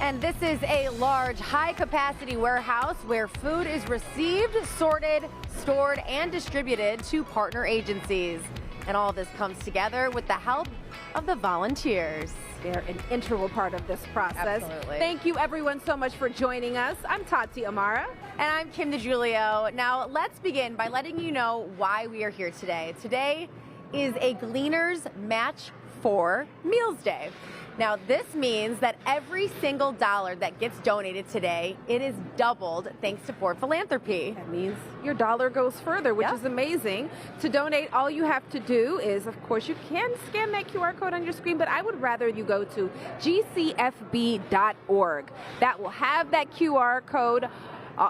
And this is a large, high-capacity warehouse where food is received, sorted, stored, and distributed to partner agencies. And all of this comes together with the help of the volunteers. They're an integral part of this process. Absolutely. Thank you, everyone, so much for joining us. I'm Tati Amara. And I'm Kim DeGiulio. Now, let's begin by letting you know why we are here today. Today is a Gleaners Match for Meals Day. Now, this means that every single dollar that gets donated today, it is doubled thanks to Ford Philanthropy. That means your dollar goes further, which is amazing. To donate, all you have to do is, of course, you can scan that QR code on your screen, but I would rather you go to gcfb.org. That will have that QR code.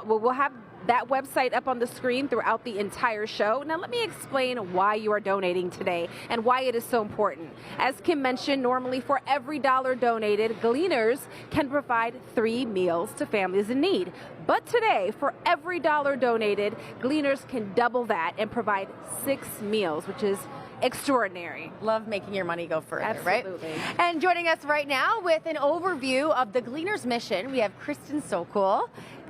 We'll have that website up on the screen throughout the entire show. Now let me explain why you are donating today and why it is so important. As Kim mentioned, normally for every dollar donated, Gleaners can provide 3 meals to families in need. But today, for every dollar donated, Gleaners can double that and provide 6 meals, which is extraordinary. Love making your money go further, Absolutely. Right? And joining us right now with an overview of the Gleaners mission, we have Kristen Sokol.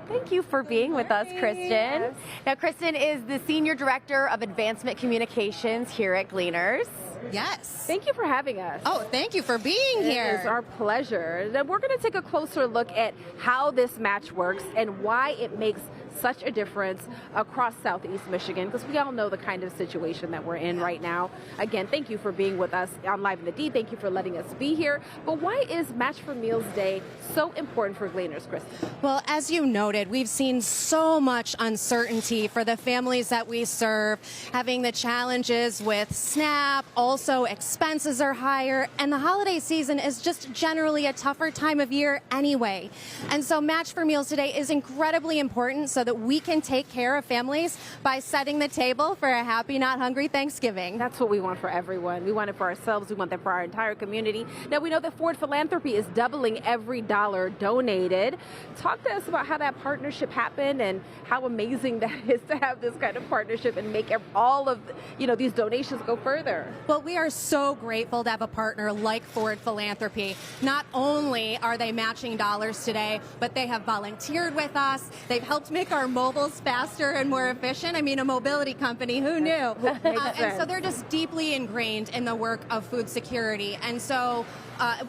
Thank you for being with us, Kristen. Yes. Now, Kristen is the Senior Director of Advancement Communications here at Gleaners. Yes. Thank you for having us. Oh, thank you for being here. It is our pleasure. Now, we're going to take a closer look at how this match works and why it makes such a difference across Southeast Michigan, because we all know the kind of situation that we're in right now. Again, thank you for being with us on Live in the D. Thank you for letting us be here. But why is Match for Meals Day so important for Gleaners, Kristen? Well, as you noted, we've seen so much uncertainty for the families that we serve, having the challenges with SNAP, also expenses are higher, and the holiday season is just generally a tougher time of year anyway. And so Match for Meals Today is incredibly important so that we can take care of families by setting the table for a happy, not hungry Thanksgiving. That's what we want for everyone. We want it for ourselves. We want that for our entire community. Now, we know that Ford Philanthropy is doubling every dollar donated. Talk to us about how that partnership happened and how amazing that is to have this kind of partnership and make all of these donations go further. Well, we are so grateful to have a partner like Ford Philanthropy. Not only are they matching dollars today, but they have volunteered with us. They've helped make our mobiles faster and more efficient. I mean, a mobility company, who knew? And so they're just deeply ingrained in the work of food security. And so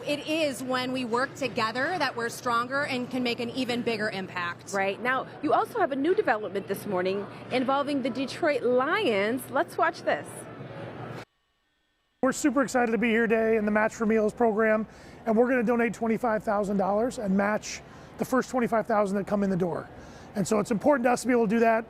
it is when we work together that we're stronger and can make an even bigger impact. Right. Now, you also have a new development this morning involving the Detroit Lions. Let's watch this. We're super excited to be here today in the Match for Meals program, and we're going to donate $25,000 and match the first $25,000 that come in the door. And so it's important to us to be able to do that.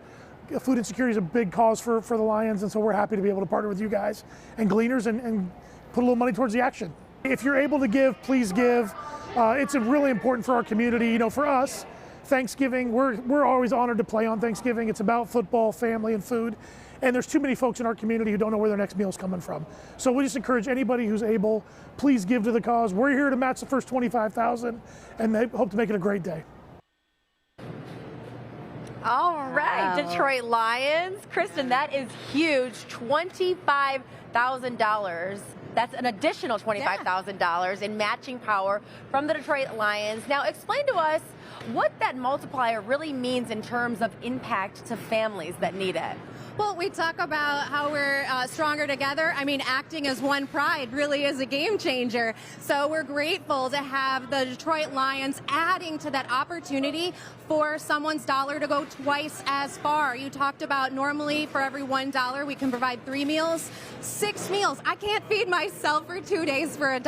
Food insecurity is a big cause for the Lions, and so we're happy to be able to partner with you guys and Gleaners and put a little money towards the action. If you're able to give, please give. It's really important for our community. You know, for us, Thanksgiving, we're always honored to play on Thanksgiving. It's about football, family, and food. And there's too many folks in our community who don't know where their next meal is coming from. So we just encourage anybody who's able, please give to the cause. We're here to match the first $25,000 and hope to make it a great day. All right, wow. Detroit Lions. Kristen, that is huge. $25,000. That's an additional $25,000 in matching power from the Detroit Lions. Now, explain to us what that multiplier really means in terms of impact to families that need it. Well, we talk about how we're stronger together. I mean, acting as one pride really is a game changer. So we're grateful to have the Detroit Lions adding to that opportunity for someone's dollar to go twice as far. You talked about normally for every $1 we can provide 3 meals, 6 meals. I can't feed myself for 2 days for $1.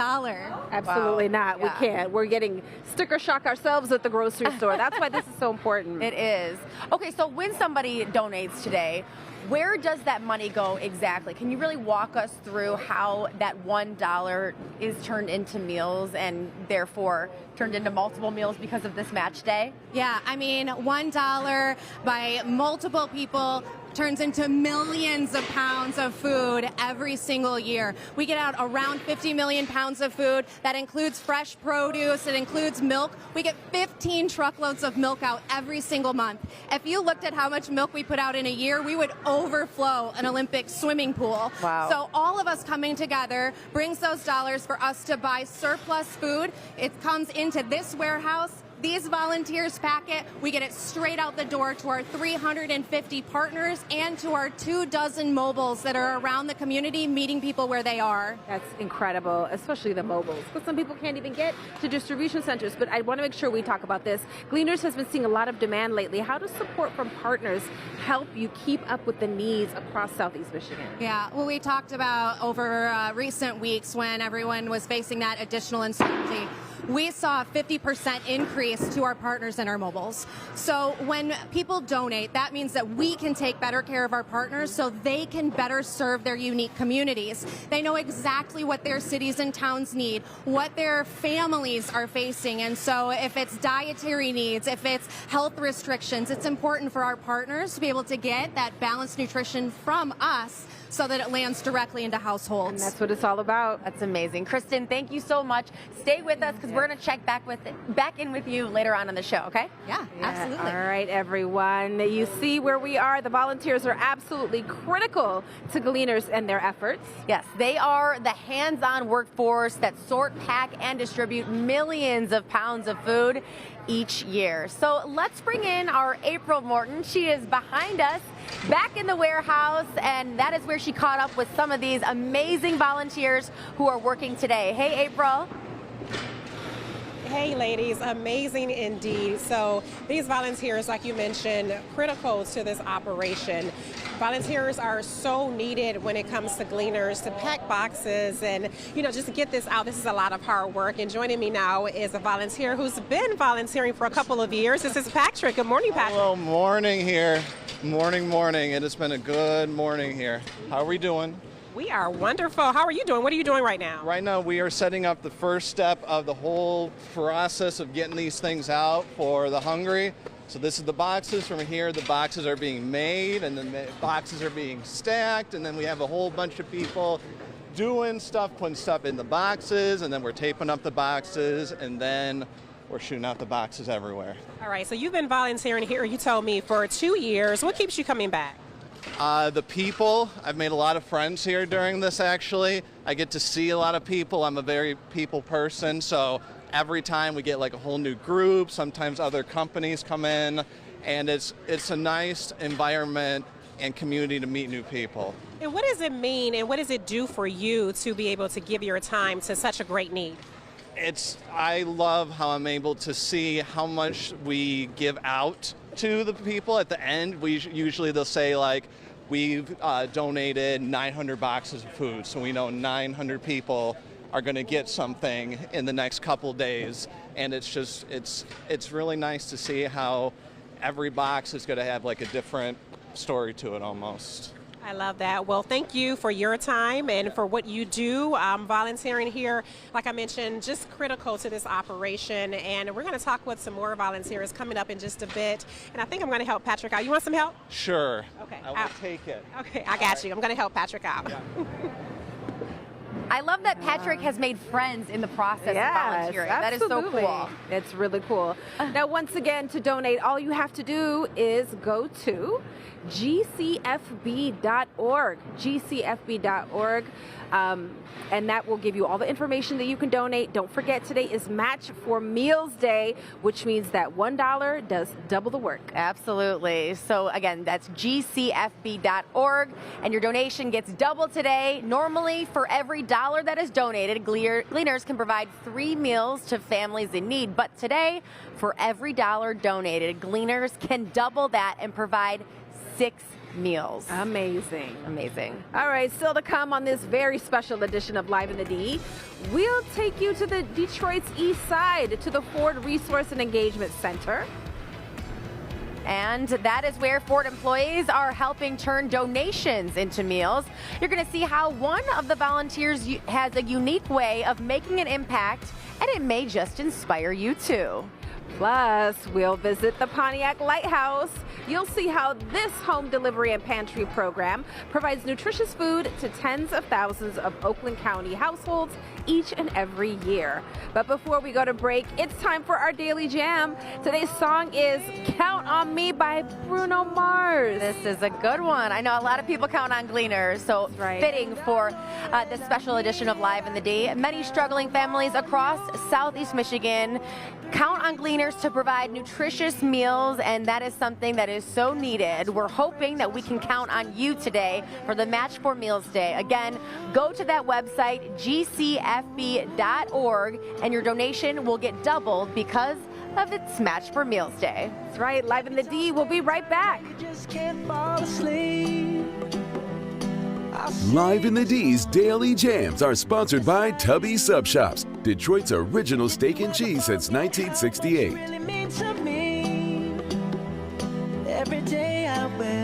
Absolutely not. Yeah. We can't. We're getting sticker shock ourselves at the grocery store. That's why this is so important. It is. Okay, so when somebody donates today, where does that money go exactly? Can you really walk us through how that $1 is turned into meals and therefore turned into multiple meals because of this match day? Yeah, I mean, $1 by multiple people turns into millions of pounds of food every single year. We get out around 50 million pounds of food. That includes fresh produce. It includes milk. We get 15 truckloads of milk out every single month. If you looked at how much milk we put out in a year, we would overflow an Olympic swimming pool. Wow. So all of us coming together brings those dollars for us to buy surplus food. It comes into this warehouse. These volunteers pack it. We get it straight out the door to our 350 partners and to our 24 mobiles that are around the community, meeting people where they are. That's incredible, especially the mobiles, because some people can't even get to distribution centers. But I want to make sure we talk about this. Gleaners has been seeing a lot of demand lately. How does support from partners help you keep up with the needs across Southeast Michigan? Yeah, well, we talked about over recent weeks when everyone was facing that additional uncertainty. We saw a 50% increase to our partners and our mobiles. So when people donate, that means that we can take better care of our partners so they can better serve their unique communities. They know exactly what their cities and towns need, what their families are facing. And so if it's dietary needs, if it's health restrictions, it's important for our partners to be able to get that balanced nutrition from us so that it lands directly into households. And that's what it's all about. That's amazing. Kristen, thank you so much. Stay with us because we're going to check back in with you later on the show, okay? Yeah, absolutely. All right, everyone. You see where we are. The volunteers are absolutely critical to Gleaners and their efforts. Yes, they are the hands-on workforce that sort, pack, and distribute millions of pounds of food each year. So let's bring in our April Morton. She is behind us, back in the warehouse, and that is where she caught up with some of these amazing volunteers who are working today. Hey, April. Hey, ladies, amazing indeed. So these volunteers, like you mentioned, critical to this operation. Volunteers are so needed when it comes to Gleaners to pack boxes and, just to get this out. This is a lot of hard work. And joining me now is a volunteer who's been volunteering for a couple of years. This is Patrick. Good morning, Patrick. Hello, morning here. Morning. It has been a good morning here. How are we doing? We are wonderful. How are you doing? What are you doing right now? Right now we are setting up the first step of the whole process of getting these things out for the hungry. So this is the boxes. From here, the boxes are being made, and then the boxes are being stacked, and then we have a whole bunch of people doing stuff, putting stuff in the boxes, and then we're taping up the boxes, and then we're shooting out the boxes everywhere. All right, so you've been volunteering here, you told me, for 2 years. What keeps you coming back? The people. I've made a lot of friends here during this, actually. I get to see a lot of people. I'm a very people person, so every time we get like a whole new group, sometimes other companies come in, and it's a nice environment and community to meet new people. And what does it mean, and what does it do for you to be able to give your time to such a great need? I love how I'm able to see how much we give out to the people at the end. Usually they'll say like, we've donated 900 boxes of food, so we know 900 people are going to get something in the next couple days, and it's really nice to see how every box is going to have like a different story to it almost. I love that. Well, thank you for your time and for what you do. Volunteering here, like I mentioned, just critical to this operation. And we're going to talk with some more volunteers coming up in just a bit. And I think I'm going to help Patrick out. You want some help? Sure. Okay. I will take it. Okay, I got you. I'm going to help Patrick out. Yeah. I love that Patrick has made friends in the process of volunteering. That is so cool. It's really cool. Now, once again, to donate, all you have to do is go to gcfb.org. gcfb.org. And that will give you all the information that you can donate. Don't forget, today is Match for Meals Day, which means that $1 does double the work. Absolutely. So again, that's gcfb.org, and your donation gets doubled today. Normally, for every $1 that is donated, Gleaners can provide 3 meals to families in need. But today, for every $1 donated, Gleaners can double that and provide 6 meals. Amazing. Amazing. All right, still to come on this very special edition of Live in the D, we'll take you to the Detroit's East Side, to the Ford Resource and Engagement Center. And that is where Ford employees are helping turn donations into meals. You're going to see how one of the volunteers has a unique way of making an impact, and it may just inspire you too. Plus, we'll visit the Pontiac Lighthouse. You'll see how this home delivery and pantry program provides nutritious food to tens of thousands of Oakland County households each and every year. But before we go to break, it's time for our Daily Jam. Today's song is Count on Me by Bruno Mars. This is a good one. I know a lot of people count on Gleaners, so fitting for this special edition of Live in the D. Many struggling families across Southeast Michigan count on Gleaners to provide nutritious meals, and that is something that is so needed. We're hoping that we can count on you today for the Match for Meals Day. Again, go to that website, gcfb.org, and your donation will get doubled because of its Match for Meals Day. That's right. Live in the D. We'll be right back. Live in the D's Daily Jams are sponsored by Tubby Sub Shops, Detroit's original steak and cheese since 1968. Every day I will.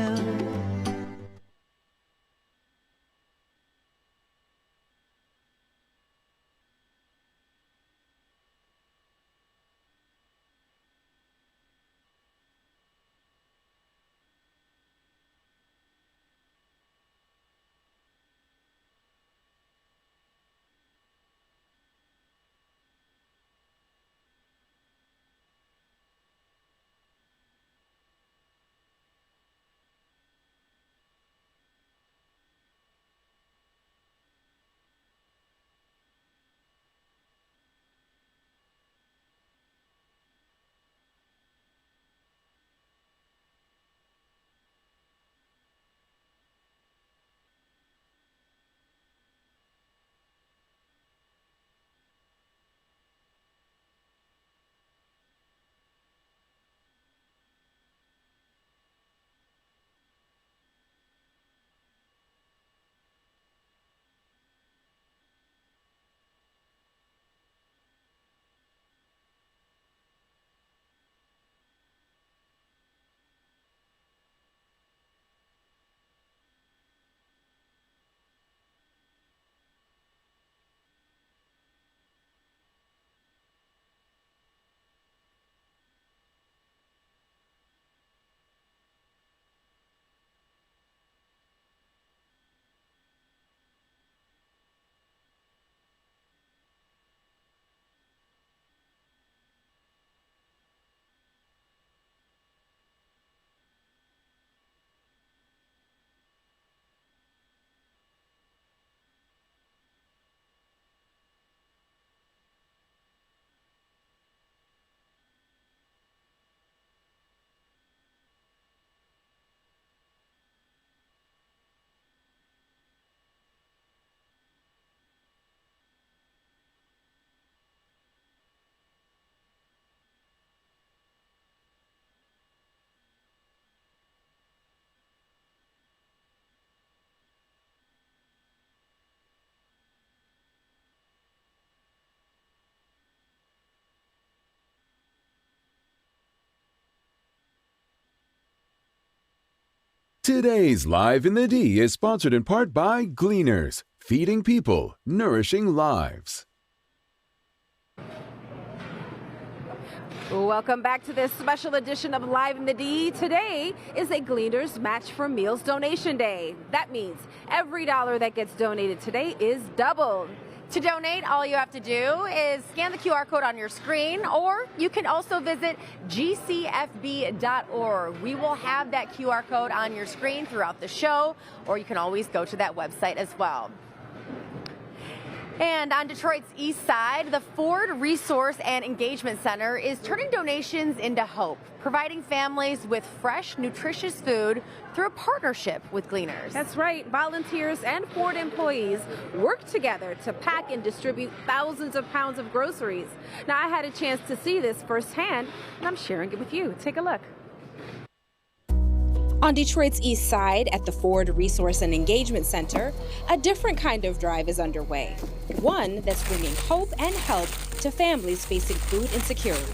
Today's Live in the D is sponsored in part by Gleaners, feeding people, nourishing lives. Welcome back to this special edition of Live in the D. Today is a Gleaners Match for Meals donation day. That means every dollar that gets donated today is doubled. To donate, all you have to do is scan the QR code on your screen, or you can also visit gcfb.org. We will have that QR code on your screen throughout the show, or you can always go to that website as well. And on Detroit's east side, the Ford Resource and Engagement Center is turning donations into hope, providing families with fresh, nutritious food through a partnership with Gleaners. That's right. Volunteers and Ford employees work together to pack and distribute thousands of pounds of groceries. Now, I had a chance to see this firsthand, and I'm sharing it with you. Take a look. On Detroit's east side at the Ford Resource and Engagement Center, a different kind of drive is underway. One that's bringing hope and help to families facing food insecurity.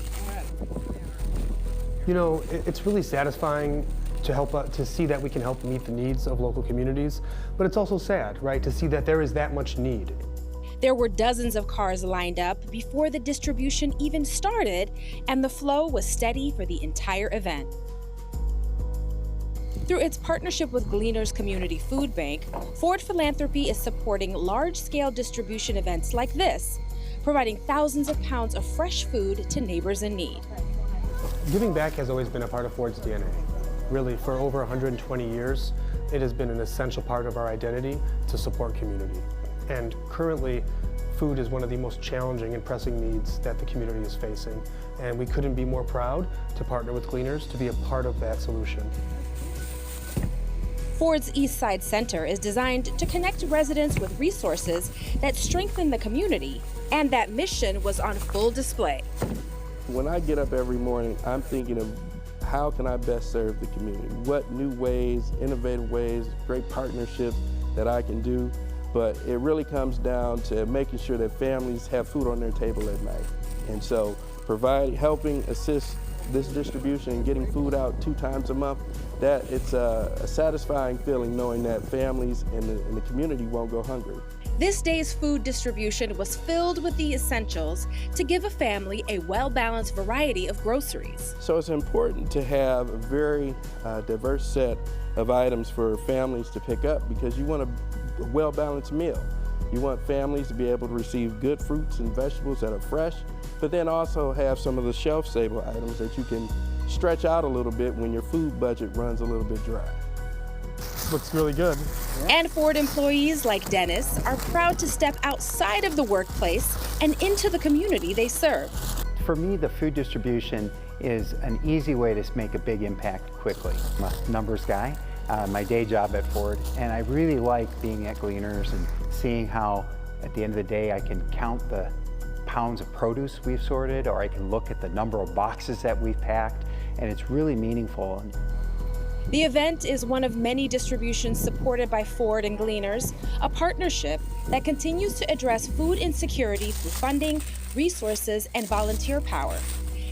You know, it's really satisfying to see that we can help meet the needs of local communities, but it's also sad, right, to see that there is that much need. There were dozens of cars lined up before the distribution even started, and the flow was steady for the entire event. Through its partnership with Gleaners Community Food Bank, Ford Philanthropy is supporting large-scale distribution events like this, providing thousands of pounds of fresh food to neighbors in need. Giving back has always been a part of Ford's DNA. Really, for over 120 years, it has been an essential part of our identity to support community. And currently, food is one of the most challenging and pressing needs that the community is facing. And we couldn't be more proud to partner with Gleaners to be a part of that solution. Ford's East Side Center is designed to connect residents with resources that strengthen the community, and that mission was on full display. When I get up every morning, I'm thinking of how can I best serve the community? What new ways, innovative ways, great partnerships that I can do. But it really comes down to making sure that families have food on their table at night. And so helping assist this distribution and getting food out 2 times a month, that it's a satisfying feeling knowing that families in the community won't go hungry. This day's food distribution was filled with the essentials to give a family a well-balanced variety of groceries. So it's important to have a very diverse set of items for families to pick up because you want a well-balanced meal. You want families to be able to receive good fruits and vegetables that are fresh, but then also have some of the shelf-stable items that you can stretch out a little bit when your food budget runs a little bit dry. Looks really good. And Ford employees like Dennis are proud to step outside of the workplace and into the community they serve. For me, the food distribution is an easy way to make a big impact quickly. I'm a numbers guy, my day job at Ford, and I really like being at Gleaners and seeing how at the end of the day I can count the pounds of produce we've sorted, or I can look at the number of boxes that we've packed, and it's really meaningful. The event is one of many distributions supported by Ford and Gleaners, a partnership that continues to address food insecurity through funding, resources, and volunteer power.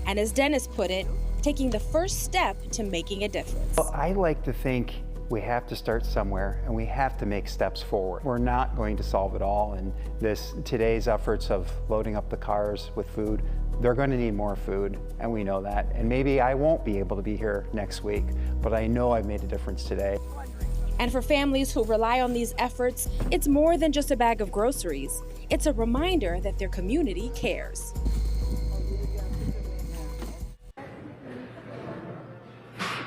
And as Dennis put it, taking the first step to making a difference. Well, I like to think we have to start somewhere and we have to make steps forward. We're not going to solve it all, and today's efforts of loading up the cars with food, they're going to need more food, and we know that. And maybe I won't be able to be here next week, but I know I've made a difference today. And for families who rely on these efforts, it's more than just a bag of groceries. It's a reminder that their community cares.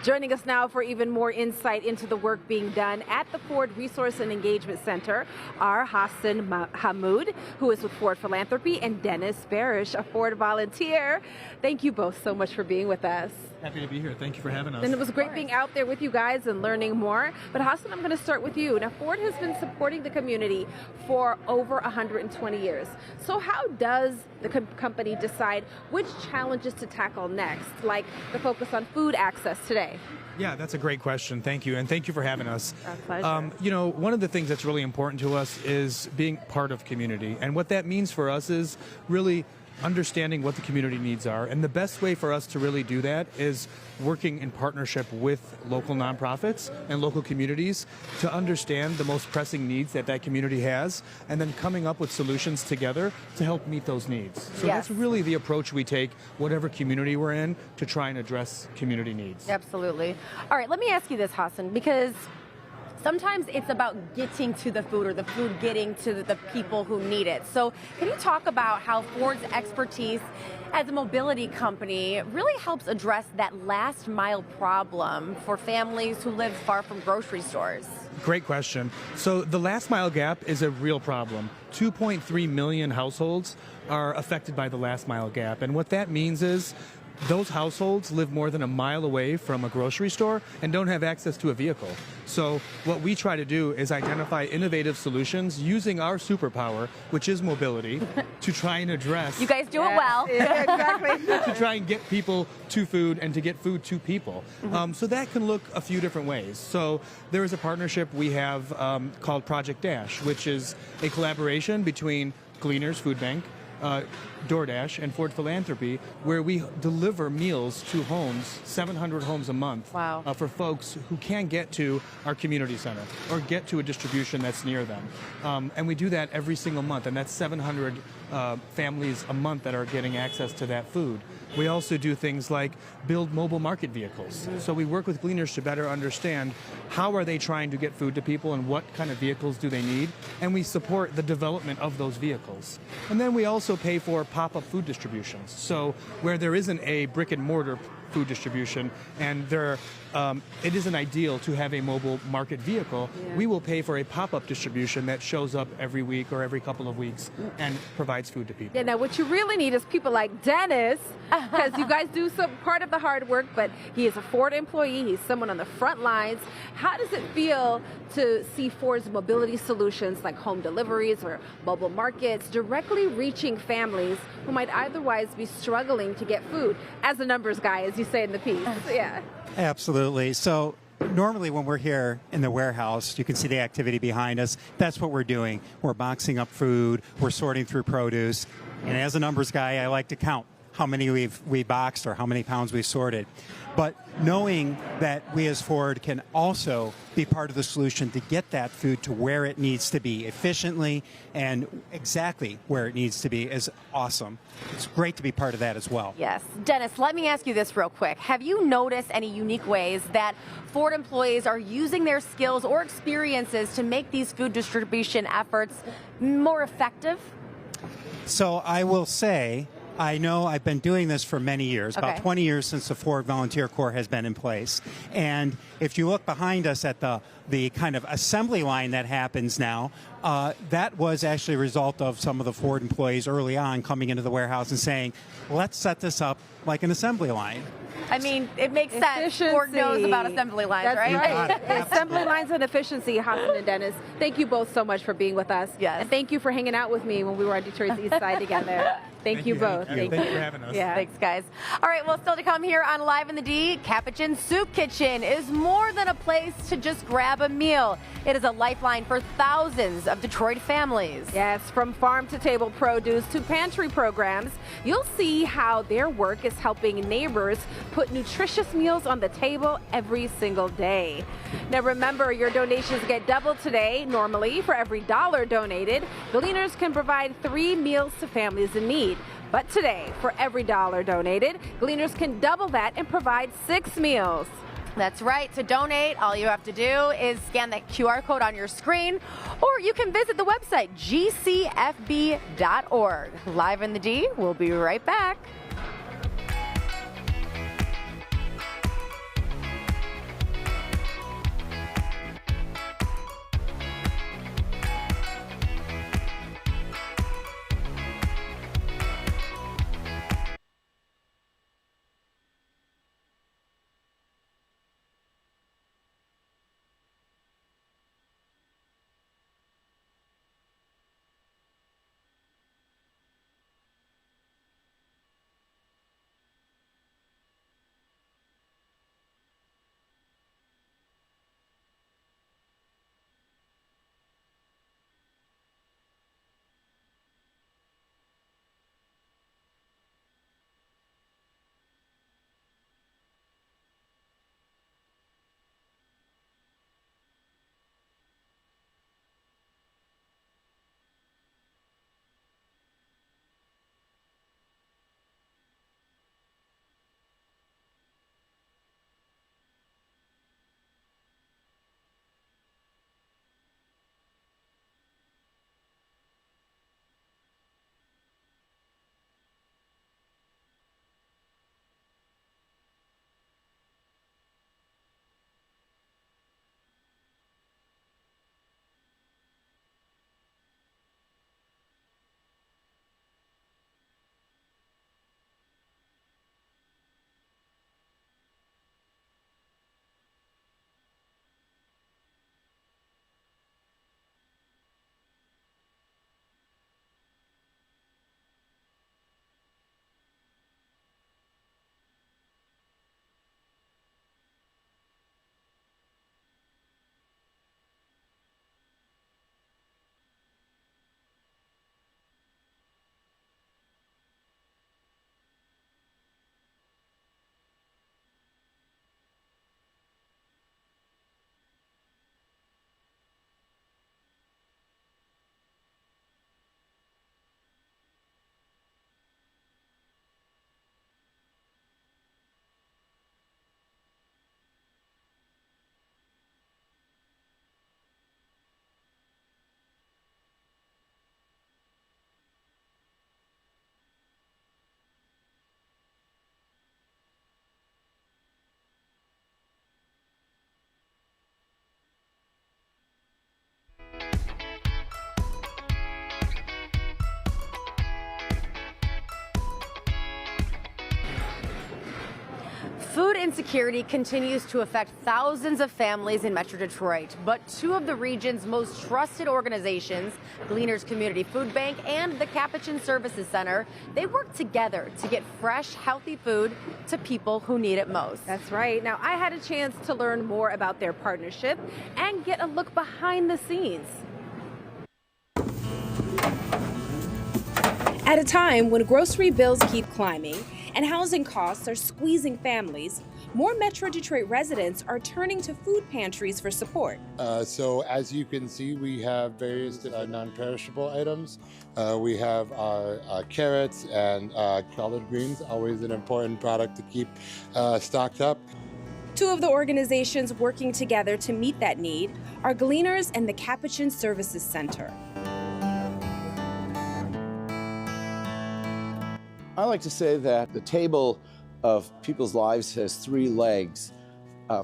Joining us now for even more insight into the work being done at the Ford Resource and Engagement Center are Hassan Mahmoud, who is with Ford Philanthropy, and Dennis Barish, a Ford volunteer. Thank you both so much for being with us. Happy to be here. Thank you for having us. And it was great being out there with you guys and learning more. But Hassan, I'm going to start with you. Now, Ford has been supporting the community for over 120 years. So how does the company decide which challenges to tackle next, like the focus on food access today? Yeah, that's a great question. Thank you. And thank you for having us. Our pleasure. You know, one of the things that's really important to us is being part of community. And what that means for us is really understanding what the community needs are. And the best way for us to really do that is working in partnership with local nonprofits and local communities to understand the most pressing needs that that community has, and then coming up with solutions together to help meet those needs. So Yes. that's really the approach we take, whatever community we're in, to try and address community needs. Absolutely. All right, let me ask you this, Hassan, because sometimes it's about getting to the food or the food getting to the people who need it. So can you talk about how Ford's expertise as a mobility company really helps address that last mile problem for families who live far from grocery stores? Great question. So the last mile gap is a real problem. 2.3 million households are affected by the last mile gap. And what that means is those households live more than a mile away from a grocery store and don't have access to a vehicle. So what we try to do is identify innovative solutions using our superpower, which is mobility, to try and address... You guys do it well. Yeah, exactly. to try and get people to food and to get food to people. So that can look a few different ways. So there is a partnership we have called Project Dash, which is a collaboration between Gleaners Food Bank DoorDash and Ford Philanthropy, where we deliver meals to homes, 700 homes a month, wow. For folks who can't get to our community center or get to a distribution that's near them. And we do that every single month, and that's 700 families a month that are getting access to that food. We also do things like build mobile market vehicles. So we work with gleaners to better understand how are they trying to get food to people and what kind of vehicles do they need, and we support the development of those vehicles. And then we also pay for pop-up food distributions. So where there isn't a brick and mortar food distribution and it isn't ideal to have a mobile market vehicle, we will pay for a pop-up distribution that shows up every week or every couple of weeks and provides food to people. Yeah, now what you really need is people like Dennis, because you guys do some part of the hard work, but he is a Ford employee. He's someone on the front lines. How does it feel to see Ford's mobility solutions like home deliveries or mobile markets directly reaching families who might otherwise be struggling to get food, as a numbers guy, as you say in the piece? Yeah. Absolutely. So normally when we're here in the warehouse, you can see the activity behind us. That's what we're doing. We're boxing up food. We're sorting through produce. And as a numbers guy, I like to count how many we boxed or how many pounds we sorted. But knowing that we as Ford can also be part of the solution to get that food to where it needs to be efficiently and exactly where it needs to be is awesome. It's great to be part of that as well. Yes. Dennis, let me ask you this real quick. Have you noticed any unique ways that Ford employees are using their skills or experiences to make these food distribution efforts more effective? So I will say, I know I've been doing this for many years, about 20 years since the Ford Volunteer Corps has been in place. And if you look behind us at the kind of assembly line that happens now, that was actually a result of some of the Ford employees early on coming into the warehouse and saying, let's set this up like an assembly line. I mean, it makes sense. Ford knows about assembly lines, That's right? Assembly lines and efficiency, Hassan and Dennis. Thank you both so much for being with us. Yes. And thank you for hanging out with me when we were on Detroit's East Side together. Thank you both. Thank you for having us. Yeah. Thanks, guys. All right, well, still to come here on Live in the D, Capuchin Soup Kitchen is more than a place to just grab a meal. It is a lifeline for thousands of Detroit families. Yes, from farm to table produce to pantry programs, you'll see how their work is helping neighbors put nutritious meals on the table every single day. Now remember, your donations get doubled today. Normally, for every $1 donated, Gleaners can provide 3 meals to families in need. But today, for every $1 donated, Gleaners can double that and provide 6 meals. That's right. To donate, all you have to do is scan that QR code on your screen, or you can visit the website gcfb.org. Live in the D, we'll be right back. insecurity continues to affect thousands of families in Metro Detroit, but two of the region's most trusted organizations, Gleaners Community Food Bank and the Capuchin Services Center, they work together to get fresh, healthy food to people who need it most. That's right. Now, I had a chance to learn more about their partnership and get a look behind the scenes. At a time when grocery bills keep climbing and housing costs are squeezing families, more Metro Detroit residents are turning to food pantries for support. So as you can see, we have various non-perishable items. We have our carrots and collard greens, always an important product to keep stocked up. Two of the organizations working together to meet that need are Gleaners and the Capuchin Services Center. I like to say that the table of people's lives has three legs: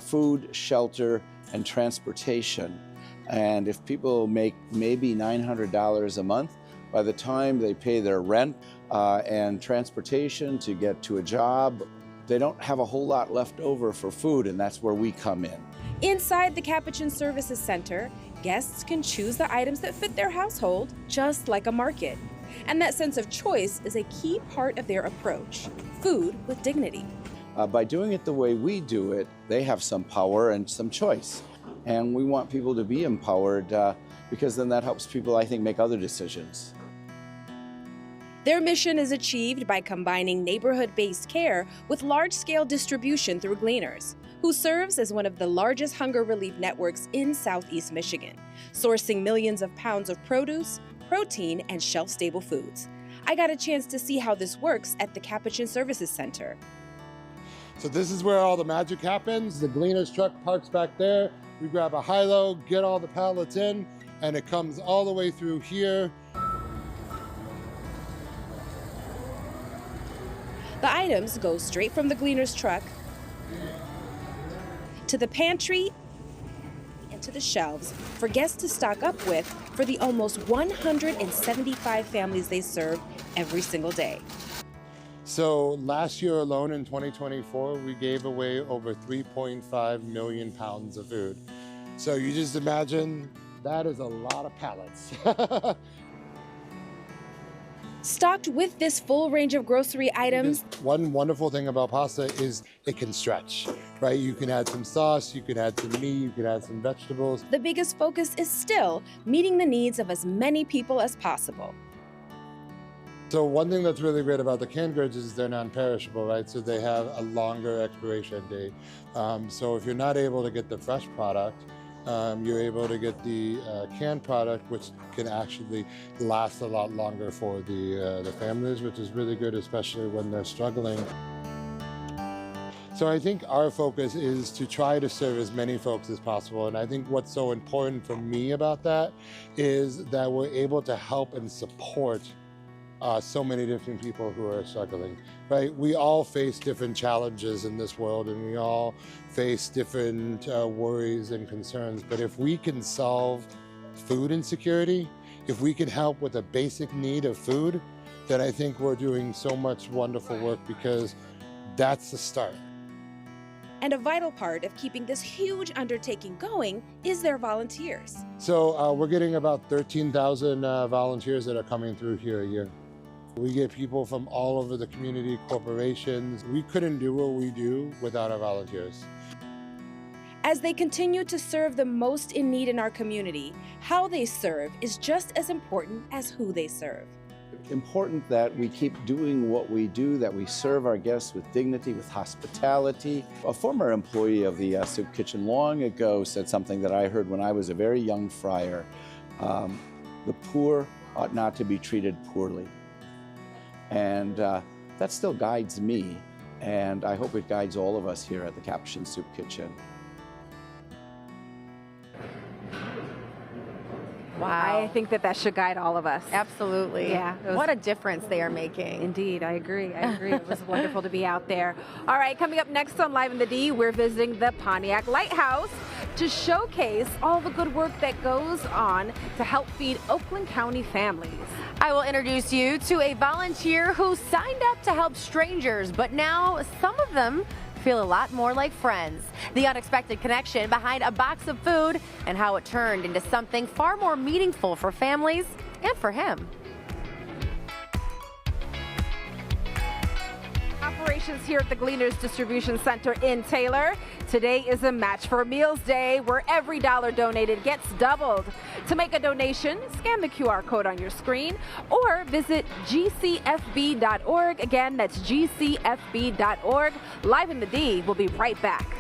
food, shelter, and transportation. And if people make maybe $900 a month, by the time they pay their rent and transportation to get to a job, they don't have a whole lot left over for food, and that's where we come in. Inside the Capuchin Services Center, guests can choose the items that fit their household, just like a market. And that sense of choice is a key part of their approach: food with dignity. By doing it the way we do it, they have some power and some choice. And we want people to be empowered because then that helps people, I think, make other decisions. Their mission is achieved by combining neighborhood-based care with large-scale distribution through Gleaners, who serves as one of the largest hunger relief networks in Southeast Michigan, sourcing millions of pounds of produce, protein, and shelf-stable foods. I got a chance to see how this works at the Capuchin Services Center. So this is where all the magic happens. The Gleaners truck parks back there. We grab a high-low, get all the pallets in, and it comes all the way through here. The items go straight from the Gleaners truck to the pantry and to the shelves for guests to stock up with for the almost 175 families they serve every single day. So last year alone in 2024, we gave away over 3.5 million pounds of food. So you just imagine that is a lot of pallets. Stocked with this full range of grocery items. One wonderful thing about pasta is it can stretch, right? You can add some sauce, you can add some meat, you can add some vegetables. The biggest focus is still meeting the needs of as many people as possible. So one thing that's really great about the canned goods is they're non-perishable, right? So they have a longer expiration date. So if you're not able to get the fresh product, you're able to get the canned product, which can actually last a lot longer for the families, which is really good, especially when they're struggling. So I think our focus is to try to serve as many folks as possible. And I think what's so important for me about that is that we're able to help and support so many different people who are struggling, right? We all face different challenges in this world, and we all face different worries and concerns. But if we can solve food insecurity, if we can help with a basic need of food, then I think we're doing so much wonderful work, because that's the start. And a vital part of keeping this huge undertaking going is their volunteers. So we're getting about 13,000 volunteers that are coming through here a year. We get people from all over the community, corporations. We couldn't do what we do without our volunteers. As they continue to serve the most in need in our community, how they serve is just as important as who they serve. Important that we keep doing what we do, that we serve our guests with dignity, with hospitality. A former employee of the soup kitchen long ago said something that I heard when I was a very young friar. The poor ought not to be treated poorly. And that still guides me, and I hope it guides all of us here at the Capuchin Soup Kitchen. Wow. I think that should guide all of us. Absolutely. Yeah. What a difference they are making. Indeed, I agree. It was wonderful to be out there. All right, coming up next on Live in the D, we're visiting the Pontiac Lighthouse to showcase all the good work that goes on to help feed Oakland County families. I will introduce you to a volunteer who signed up to help strangers, but now some of them feel a lot more like friends. The unexpected connection behind a box of food and how it turned into something far more meaningful for families and for him. Operations here at the Gleaners Distribution Center in Taylor. Today is a Match for Meals Day where every dollar donated gets doubled. To make a donation, scan the QR code on your screen or visit gcfb.org. Again, that's gcfb.org. Live in the D will be right back.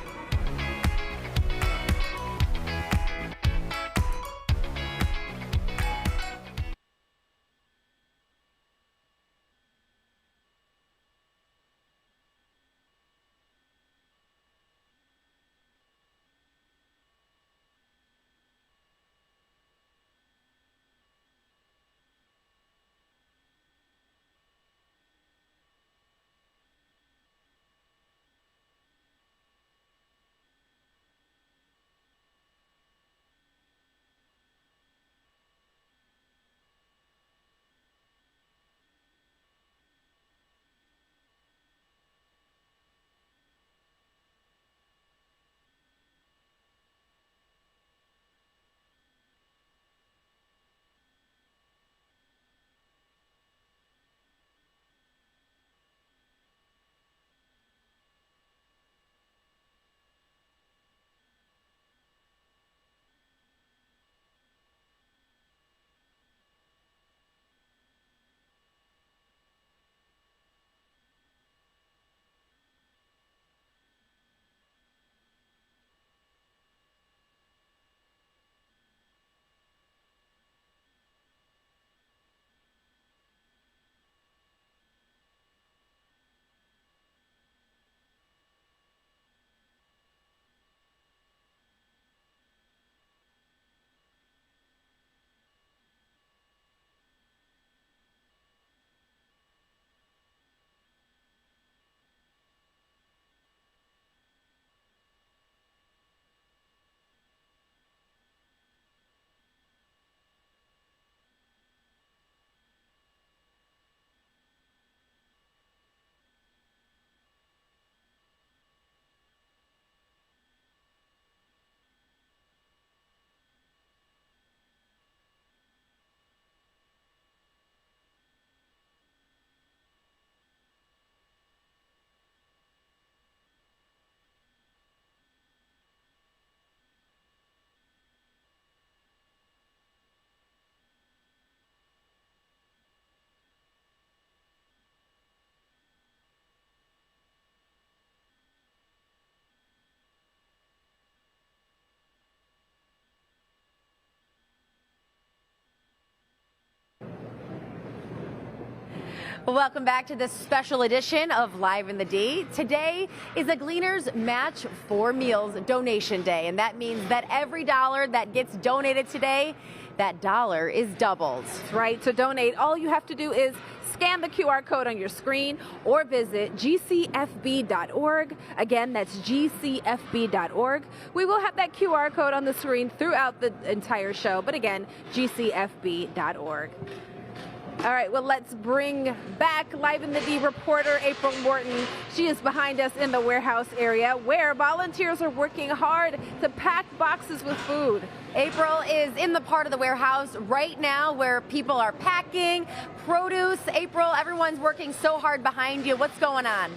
Welcome back to this special edition of Live in the D. Today is a Gleaners Match for Meals donation day, and that means that every dollar that gets donated today, that dollar is doubled. That's right. To donate, all you have to do is scan the QR code on your screen or visit gcfb.org. Again, that's gcfb.org. We will have that QR code on the screen throughout the entire show, but again, gcfb.org. All right, well, let's bring back Live in the D reporter April Morton. She is behind us in the warehouse area where volunteers are working hard to pack boxes with food. April is in the part of the warehouse right now where people are packing produce. April, everyone's working so hard behind you. What's going on?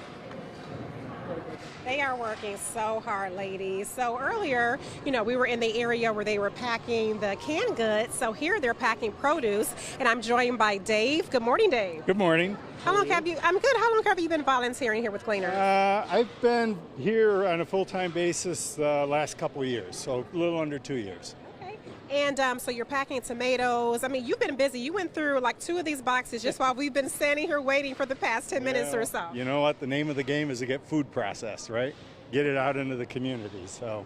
They are working so hard, ladies. So earlier, we were in the area where they were packing the canned goods. So here they're packing produce, and I'm joined by Dave. Good morning, Dave. Good morning. How long have you? I'm good. How long have you been volunteering here with Gleaners? I've been here on a full-time basis the last couple of years, so a little under 2 years. And so you're packing tomatoes. I mean, you've been busy. You went through like 2 of these boxes just while we've been standing here waiting for the past 10 minutes or so. You know what? The name of the game is to get food processed, right? Get it out into the community. So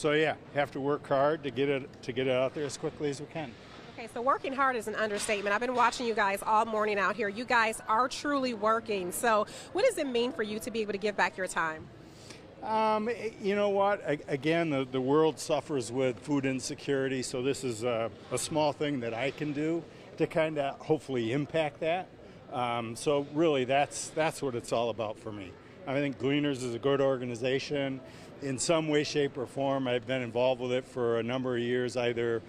yeah, have to work hard to get it out there as quickly as we can. Okay, so working hard is an understatement. I've been watching you guys all morning out here. You guys are truly working. So what does it mean for you to be able to give back your time? You know what? Again, the world suffers with food insecurity, so this is a small thing that I can do to kind of hopefully impact that. So really, that's what it's all about for me. I think Gleaners is a good organization. In some way, shape, or form, I've been involved with it for a number of years, either,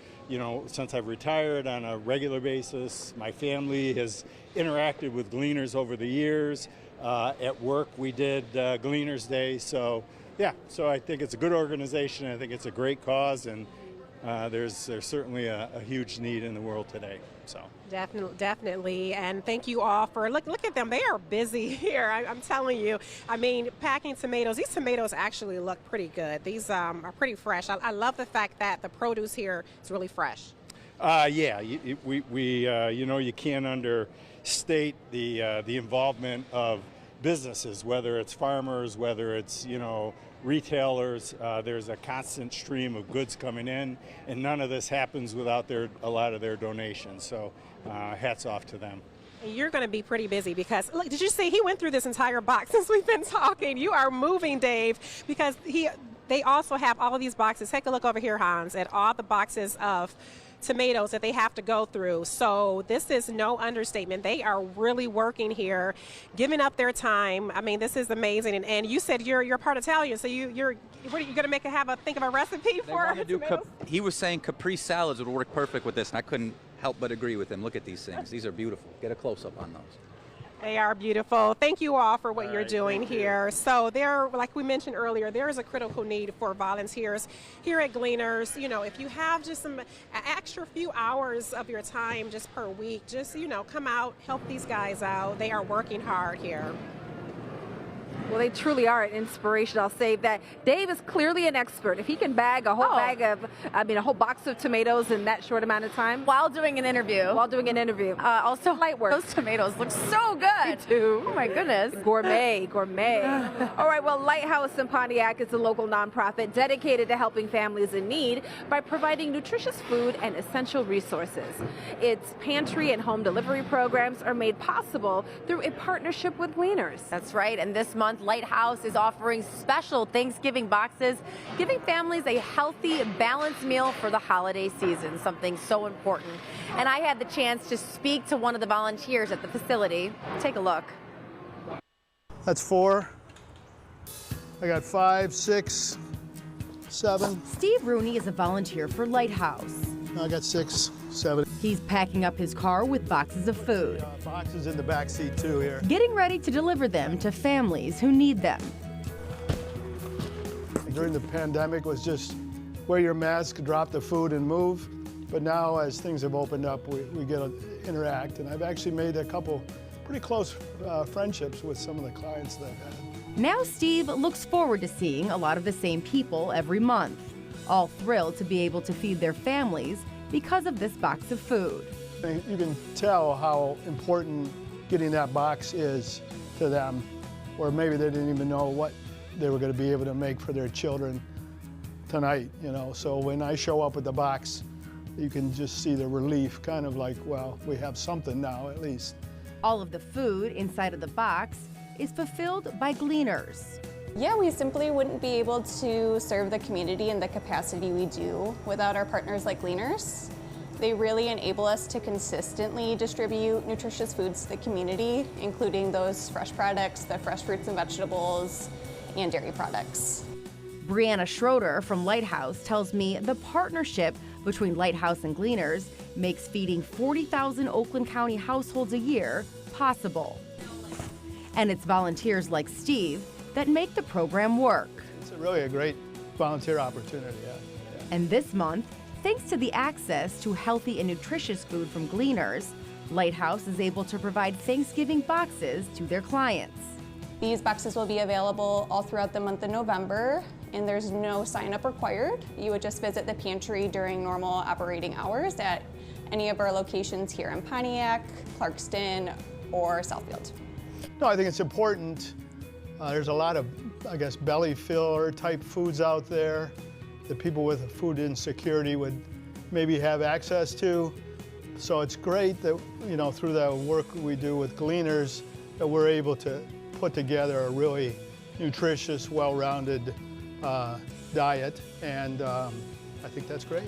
since I've retired on a regular basis. My family has interacted with Gleaners over the years. At work, we did Gleaners Day. So I think it's a good organization. I think it's a great cause, and there's certainly a huge need in the world today. So definitely, and thank you all for look at them. They are busy here. I'm telling you. I mean, packing tomatoes. These tomatoes actually look pretty good. These are pretty fresh. I love the fact that the produce here is really fresh. You can't understate the involvement of businesses, whether it's farmers, whether it's retailers. There's a constant stream of goods coming in, and none of this happens without a lot of their donations. So hats off to them. You're going to be pretty busy because, look, did you see he went through this entire box since we've been talking? You are moving, Dave, because they also have all of these boxes. Take a look over here, Hans, at all the boxes of tomatoes that they have to go through. So this is no understatement. They are really working here, giving up their time. I mean, this is amazing. And you said you're part Italian, so you're what are you going to think of a recipe for tomatoes? He was saying Capri salads would work perfect with this, and I couldn't help but agree with him. Look at these things. These are beautiful. Get a close-up on those. They are beautiful. Thank you all for what you're doing here. So like we mentioned earlier, there is a critical need for volunteers here at Gleaners. If you have just some extra few hours of your time just per week, just, come out, help these guys out. They are working hard here. Well, they truly are an inspiration. I'll say that. Dave is clearly an expert. If he can bag a whole a whole box of tomatoes in that short amount of time. While doing an interview. Also light work. Those tomatoes look so good. Me too. Oh my goodness. Gourmet. All right, well, Lighthouse in Pontiac is a local nonprofit dedicated to helping families in need by providing nutritious food and essential resources. Its pantry and home delivery programs are made possible through a partnership with Gleaners. That's right, and this month Lighthouse is offering special Thanksgiving boxes, giving families a healthy, balanced meal for the holiday season, something so important. And I had the chance to speak to one of the volunteers at the facility. Take a look. That's 4. I got 5, 6, 7. Steve Rooney is a volunteer for Lighthouse. I got 6, 7. He's packing up his car with boxes of food. Boxes in the back seat too here. Getting ready to deliver them to families who need them. During the pandemic was just wear your mask, drop the food and move. But now as things have opened up, we get to interact. And I've actually made a couple pretty close friendships with some of the clients that I've had. Now Steve looks forward to seeing a lot of the same people every month, all thrilled to be able to feed their families because of this box of food. You can tell how important getting that box is to them, or maybe they didn't even know what they were going to be able to make for their children tonight, So when I show up with the box, you can just see the relief, kind of like, well, we have something now at least. All of the food inside of the box is fulfilled by Gleaners. Yeah, we simply wouldn't be able to serve the community in the capacity we do without our partners like Gleaners. They really enable us to consistently distribute nutritious foods to the community, including those fresh products, the fresh fruits and vegetables, and dairy products. Brianna Schroeder from Lighthouse tells me the partnership between Lighthouse and Gleaners makes feeding 40,000 Oakland County households a year possible. And it's volunteers like Steve that make the program work. It's really a great volunteer opportunity, yeah. And this month, thanks to the access to healthy and nutritious food from Gleaners, Lighthouse is able to provide Thanksgiving boxes to their clients. These boxes will be available all throughout the month of November, and there's no sign-up required. You would just visit the pantry during normal operating hours at any of our locations here in Pontiac, Clarkston, or Southfield. No, I think it's important. There's a lot of, belly filler type foods out there that people with food insecurity would maybe have access to. So it's great that, through the work we do with Gleaners, that we're able to put together a really nutritious, well-rounded diet, and I think that's great.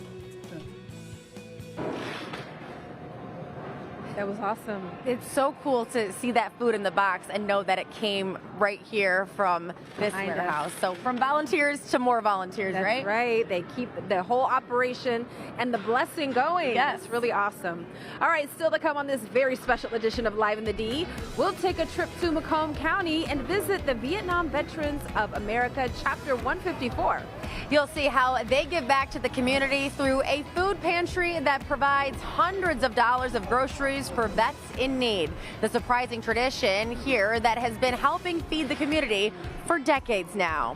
That was awesome. It's so cool to see that food in the box and know that it came right here from this warehouse. So from volunteers to more volunteers, That's right? Right. They keep the whole operation and the blessing going. Yes. It's really awesome. All right, still to come on this very special edition of Live in the D, we'll take a trip to Macomb County and visit the Vietnam Veterans of America Chapter 154. You'll see how they give back to the community through a food pantry that provides hundreds of dollars of groceries for vets in need. The surprising tradition here that has been helping feed the community for decades now.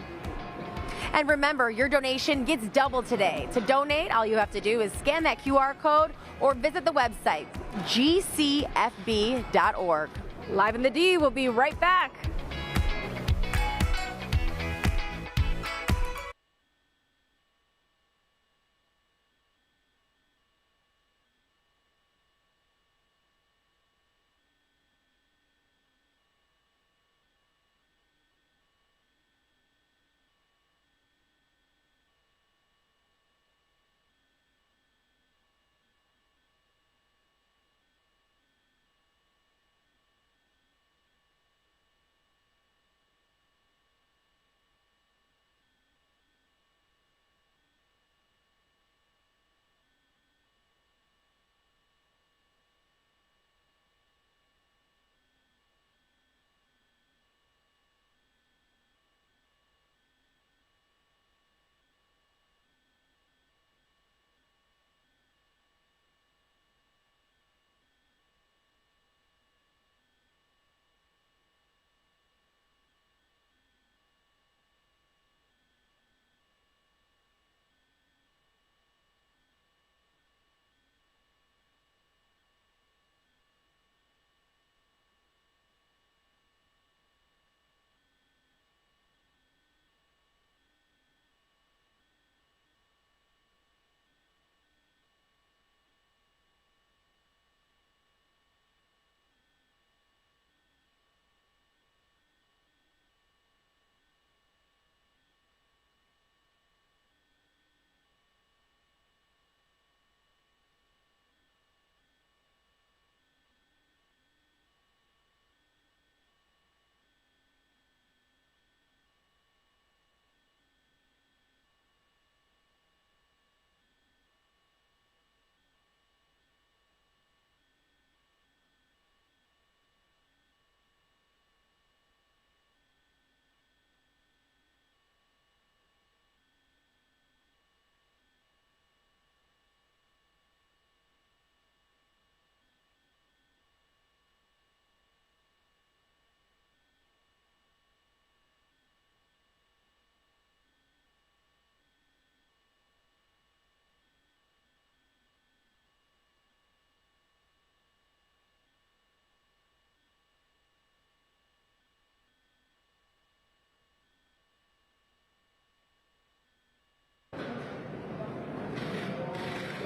And remember, your donation gets doubled today. To donate, all you have to do is scan that QR code or visit the website, gcfb.org. Live in the D will be right back.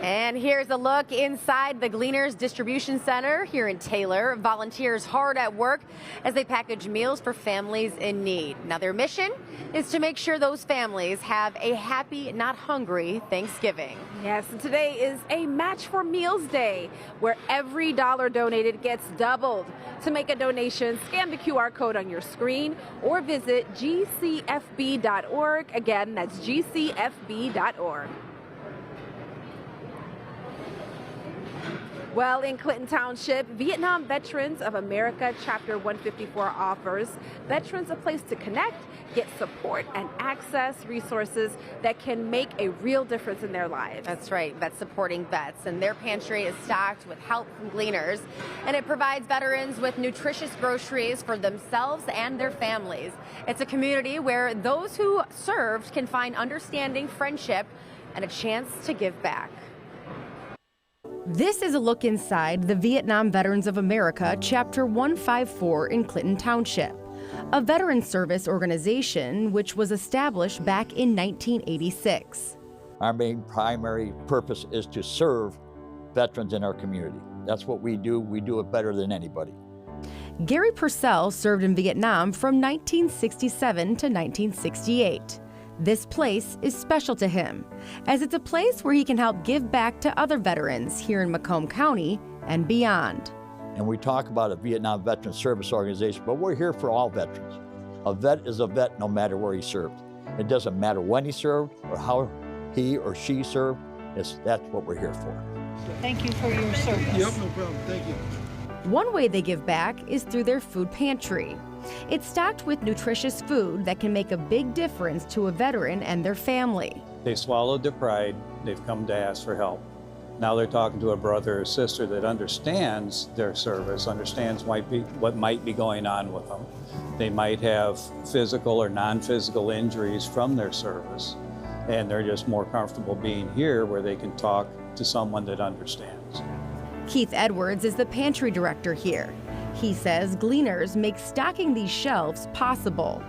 And here's a look inside the Gleaners Distribution Center here in Taylor. Volunteers hard at work as they package meals for families in need. Now their mission is to make sure those families have a happy, not hungry Thanksgiving. Yes, and today is a Match for Meals Day, where every dollar donated gets doubled. To make a donation, scan the QR code on your screen or visit gcfb.org. Again, that's gcfb.org. Well, in Clinton Township, Vietnam Veterans of America Chapter 154 offers veterans a place to connect, get support, and access resources that can make a real difference in their lives. That's right, that's supporting vets. And their pantry is stocked with help from Gleaners, and it provides veterans with nutritious groceries for themselves and their families. It's a community where those who served can find understanding, friendship, and a chance to give back. This is a look inside the Vietnam Veterans of America Chapter 154 in Clinton Township, a veteran service organization which was established back in 1986. Our main primary purpose is to serve veterans in our community. That's what we do. We do it better than anybody. Gary Purcell served in Vietnam from 1967 to 1968. This place is special to him, as it's a place where he can help give back to other veterans here in Macomb County and beyond. And we talk about a Vietnam Veteran Service Organization, but we're here for all veterans. A vet is a vet no matter where he served. It doesn't matter when he served or how he or she served. That's what we're here for. Thank you for your service. Yep, no problem. Thank you. One way they give back is through their food pantry. It's stocked with nutritious food that can make a big difference to a veteran and their family. They swallowed their pride. They've come to ask for help. Now they're talking to a brother or sister that understands their service, understands what might be going on with them. They might have physical or non-physical injuries from their service, and they're just more comfortable being here where they can talk to someone that understands. Keith Edwards is the pantry director here. He says Gleaners make stocking these shelves possible.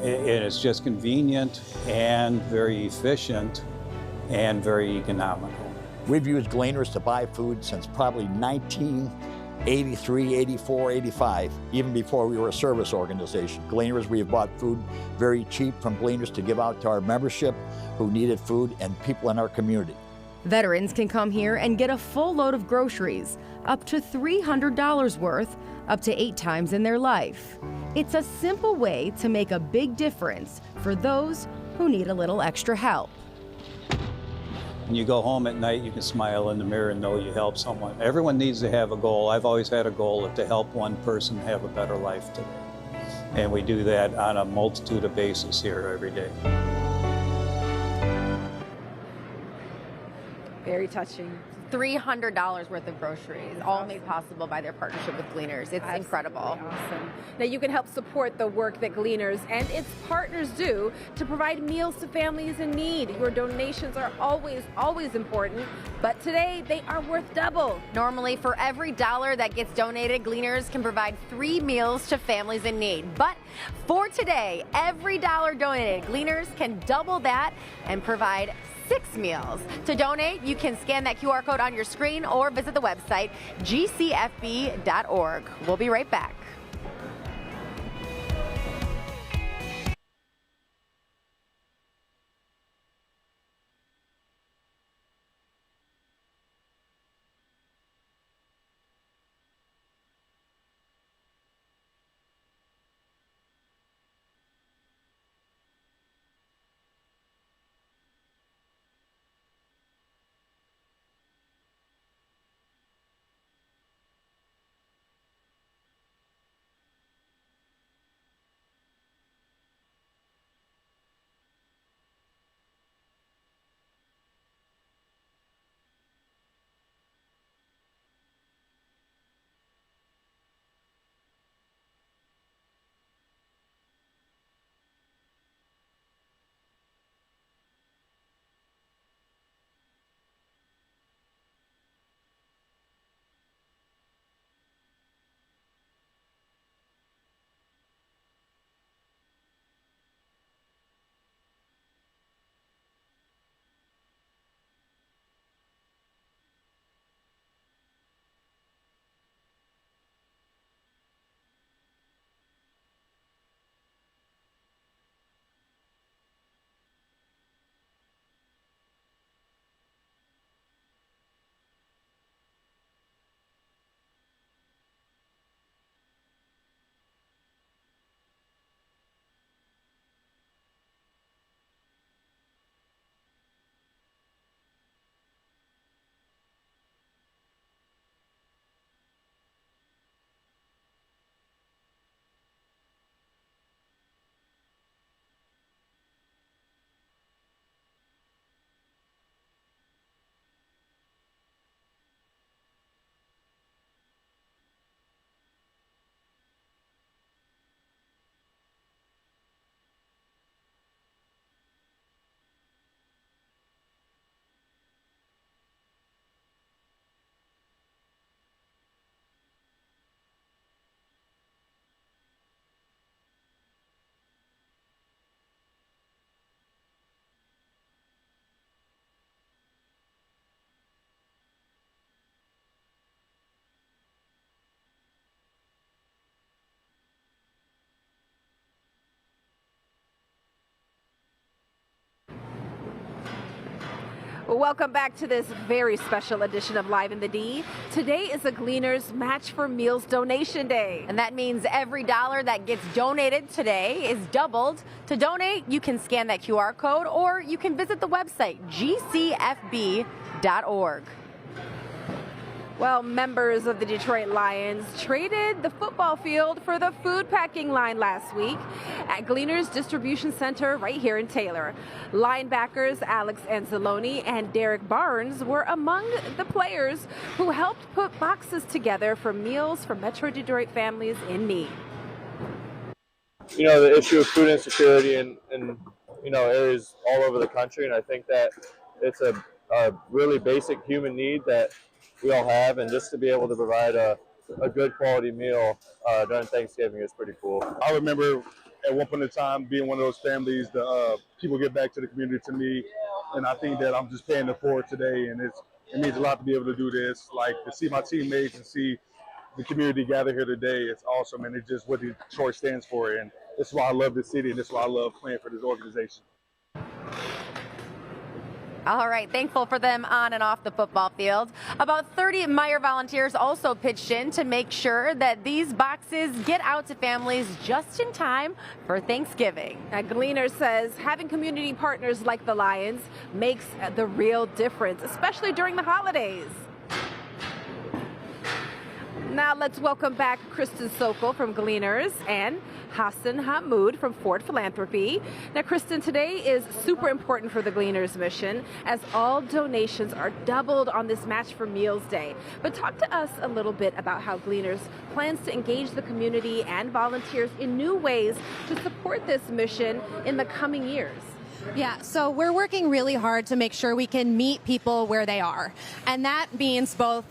And it's just convenient and very efficient and very economical. We've used Gleaners to buy food since probably 1983, 84, 85, even before we were a service organization. Gleaners, we have bought food very cheap from Gleaners to give out to our membership who needed food and people in our community. Veterans can come here and get a full load of groceries, up to $300 worth, up to 8 times in their life. It's a simple way to make a big difference for those who need a little extra help. When you go home at night, you can smile in the mirror and know you helped someone. Everyone needs to have a goal. I've always had a goal to help one person have a better life today. And we do that on a multitude of bases here every day. Very touching. $300 worth of groceries, all made possible by their partnership with Gleaners. It's incredible. Awesome. Now you can help support the work that Gleaners and its partners do to provide meals to families in need. Your donations are always important, but today they are worth double. Normally, for every dollar that gets donated, Gleaners can provide 3 meals to families in need. But for today, every dollar donated, Gleaners can double that and provide 6 meals. To donate, you can scan that QR code on your screen or visit the website gcfb.org. We'll be right back. Welcome back to this very special edition of Live in the D. Today is a Gleaners Match for Meals donation day. And that means every dollar that gets donated today is doubled. To donate, you can scan that QR code or you can visit the website gcfb.org. Well, members of the Detroit Lions traded the football field for the food packing line last week at Gleaners Distribution Center right here in Taylor. Linebackers Alex Anzalone and Derek Barnes were among the players who helped put boxes together for meals for Metro Detroit families in need. You know, the issue of food insecurity in areas all over the country, and I think that it's a really basic human need that we all have, and just to be able to provide a good quality meal during Thanksgiving is pretty cool. I remember at one point in time being one of those families that people get back to the community to me, and I think that I'm just paying it forward today, and it means a lot to be able to do this, like to see my teammates and see the community gather here today. It's awesome, and it's just what Detroit stands for, and this is why I love this city, and this is why I love playing for this organization. All right, thankful for them on and off the football field. About 30 Meyer volunteers also pitched in to make sure that these boxes get out to families just in time for Thanksgiving. Now, Gleaners says having community partners like the Lions makes the real difference, especially during the holidays. Now let's welcome back Kristen Sokol from Gleaners and Hassan Hamoud from Ford Philanthropy. Now, Kristen, today is super important for the Gleaners mission as all donations are doubled on this Match for Meals Day. But talk to us a little bit about how Gleaners plans to engage the community and volunteers in new ways to support this mission in the coming years. Yeah, so we're working really hard to make sure we can meet people where they are. And that means both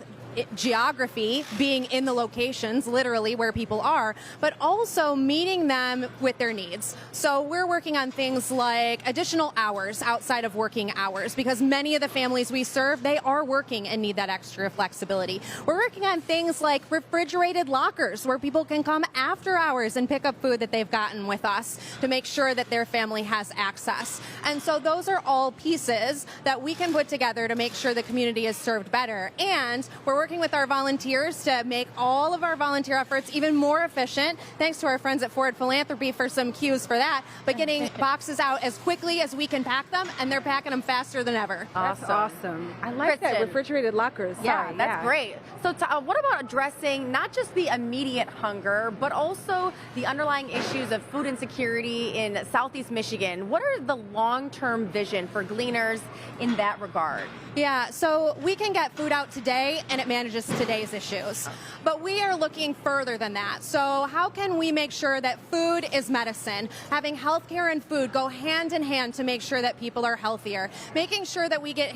geography, being in the locations, literally where people are, but also meeting them with their needs. So we're working on things like additional hours outside of working hours, because many of the families we serve, they are working and need that extra flexibility. We're working on things like refrigerated lockers where people can come after hours and pick up food that they've gotten with us to make sure that their family has access. And so those are all pieces that we can put together to make sure the community is served better. And we're working with our volunteers to make all of our volunteer efforts even more efficient, thanks to our friends at Ford Philanthropy for some cues for that, but getting boxes out as quickly as we can pack them, and they're packing them faster than ever. That's awesome. I like that, refrigerated lockers. Yeah, that's great. So what about addressing not just the immediate hunger, but also the underlying issues of food insecurity in Southeast Michigan? What are the long-term vision for Gleaners in that regard? Yeah, so we can get food out today and it manages today's issues. But we are looking further than that. So how can we make sure that food is medicine? Having healthcare and food go hand in hand to make sure that people are healthier. Making sure that we get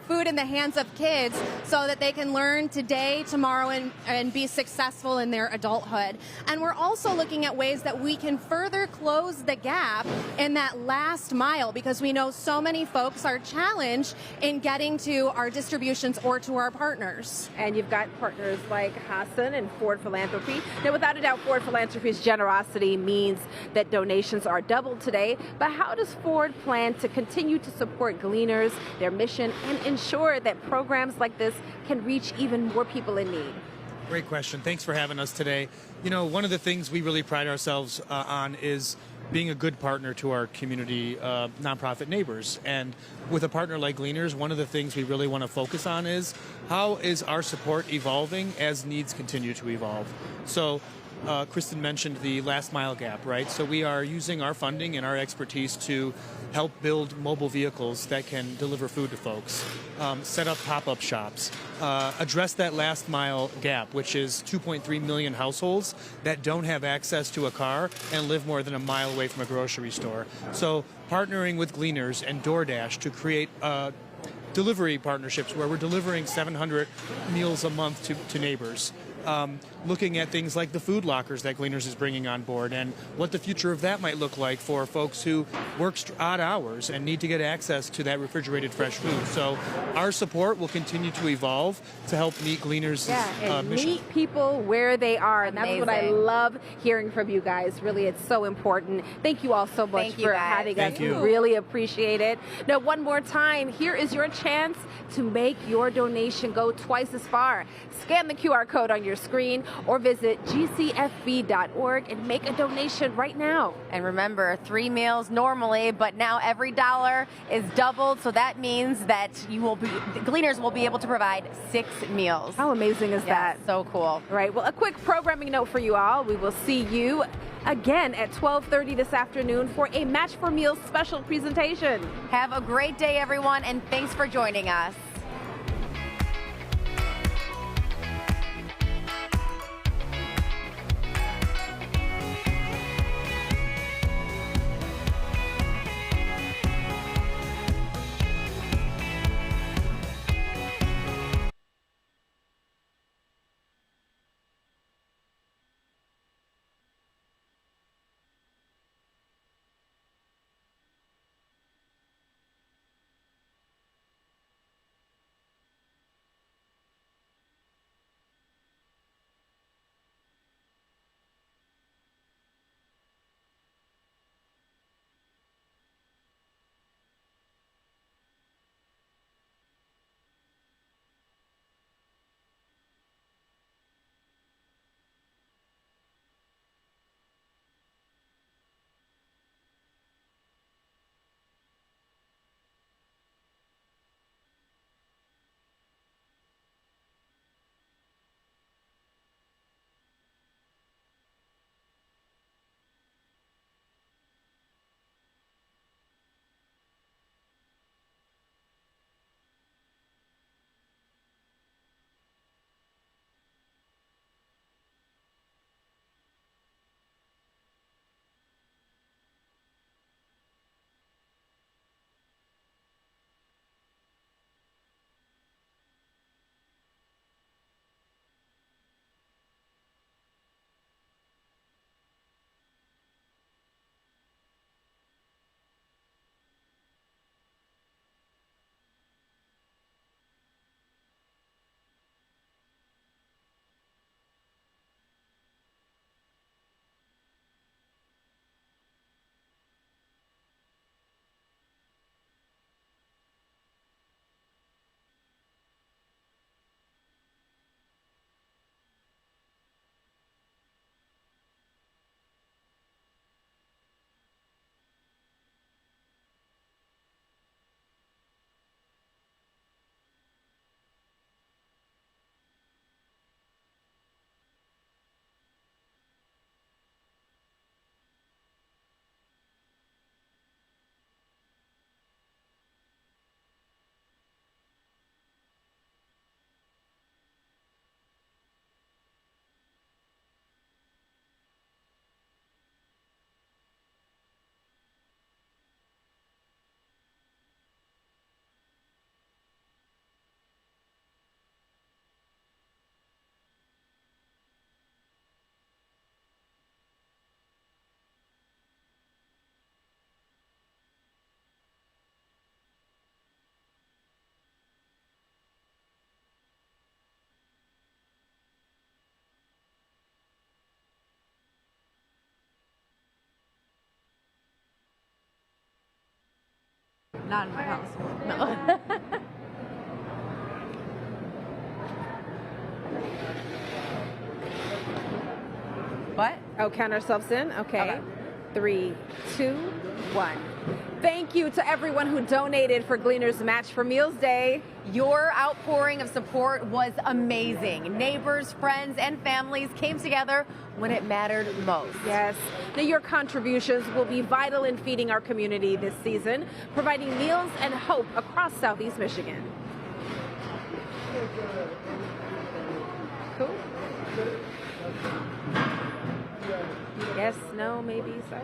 food in the hands of kids so that they can learn today, tomorrow, and be successful in their adulthood. And we're also looking at ways that we can further close the gap in that last mile, because we know so many folks are challenged in getting to our distributions or to our partners. And you've got partners like Hassan and Ford Philanthropy. Now, without a doubt, Ford Philanthropy's generosity means that donations are doubled today. But how does Ford plan to continue to support Gleaners, their mission, and ensure that programs like this can reach even more people in need? Great question. Thanks for having us today. You know, one of the things we really pride ourselves on is being a good partner to our community nonprofit neighbors. And with a partner like Gleaners, one of the things we really want to focus on is how is our support evolving as needs continue to evolve. So Kristen mentioned the last mile gap, right? So we are using our funding and our expertise to help build mobile vehicles that can deliver food to folks, set up pop-up shops, address that last mile gap, which is 2.3 million households that don't have access to a car and live more than a mile away from a grocery store. So partnering with Gleaners and DoorDash to create delivery partnerships where we're delivering 700 meals a month to neighbors. looking at things like the food lockers that Gleaners is bringing on board and what the future of that might look like for folks who work odd hours and need to get access to that refrigerated fresh food. So our support will continue to evolve to help meet Gleaners' and mission. meet people where they are. And that's what I love hearing from you guys. Really, it's so important. Thank you all so much for having us. We really appreciate it. Now, one more time, here is your chance to make your donation go twice as far. Scan the QR code on your screen or visit gcfb.org and make a donation right now. And remember, 3 meals normally, but now every dollar is doubled. So that means that Gleaners will be able to provide 6 meals. How amazing is that? So cool. All right. Well, a quick programming note for you all. We will see you again at 12:30 this afternoon for a Match for Meals special presentation. Have a great day, everyone, and thanks for joining us. Not in my house. No. What? Oh, count ourselves in? Okay. 3, 2, 1. Thank you to everyone who donated for Gleaners Match for Meals Day. Your outpouring of support was amazing. Neighbors, friends, and families came together when it mattered most. Yes. Now, your contributions will be vital in feeding our community this season, providing meals and hope across Southeast Michigan. Cool. Yes, no, maybe, so.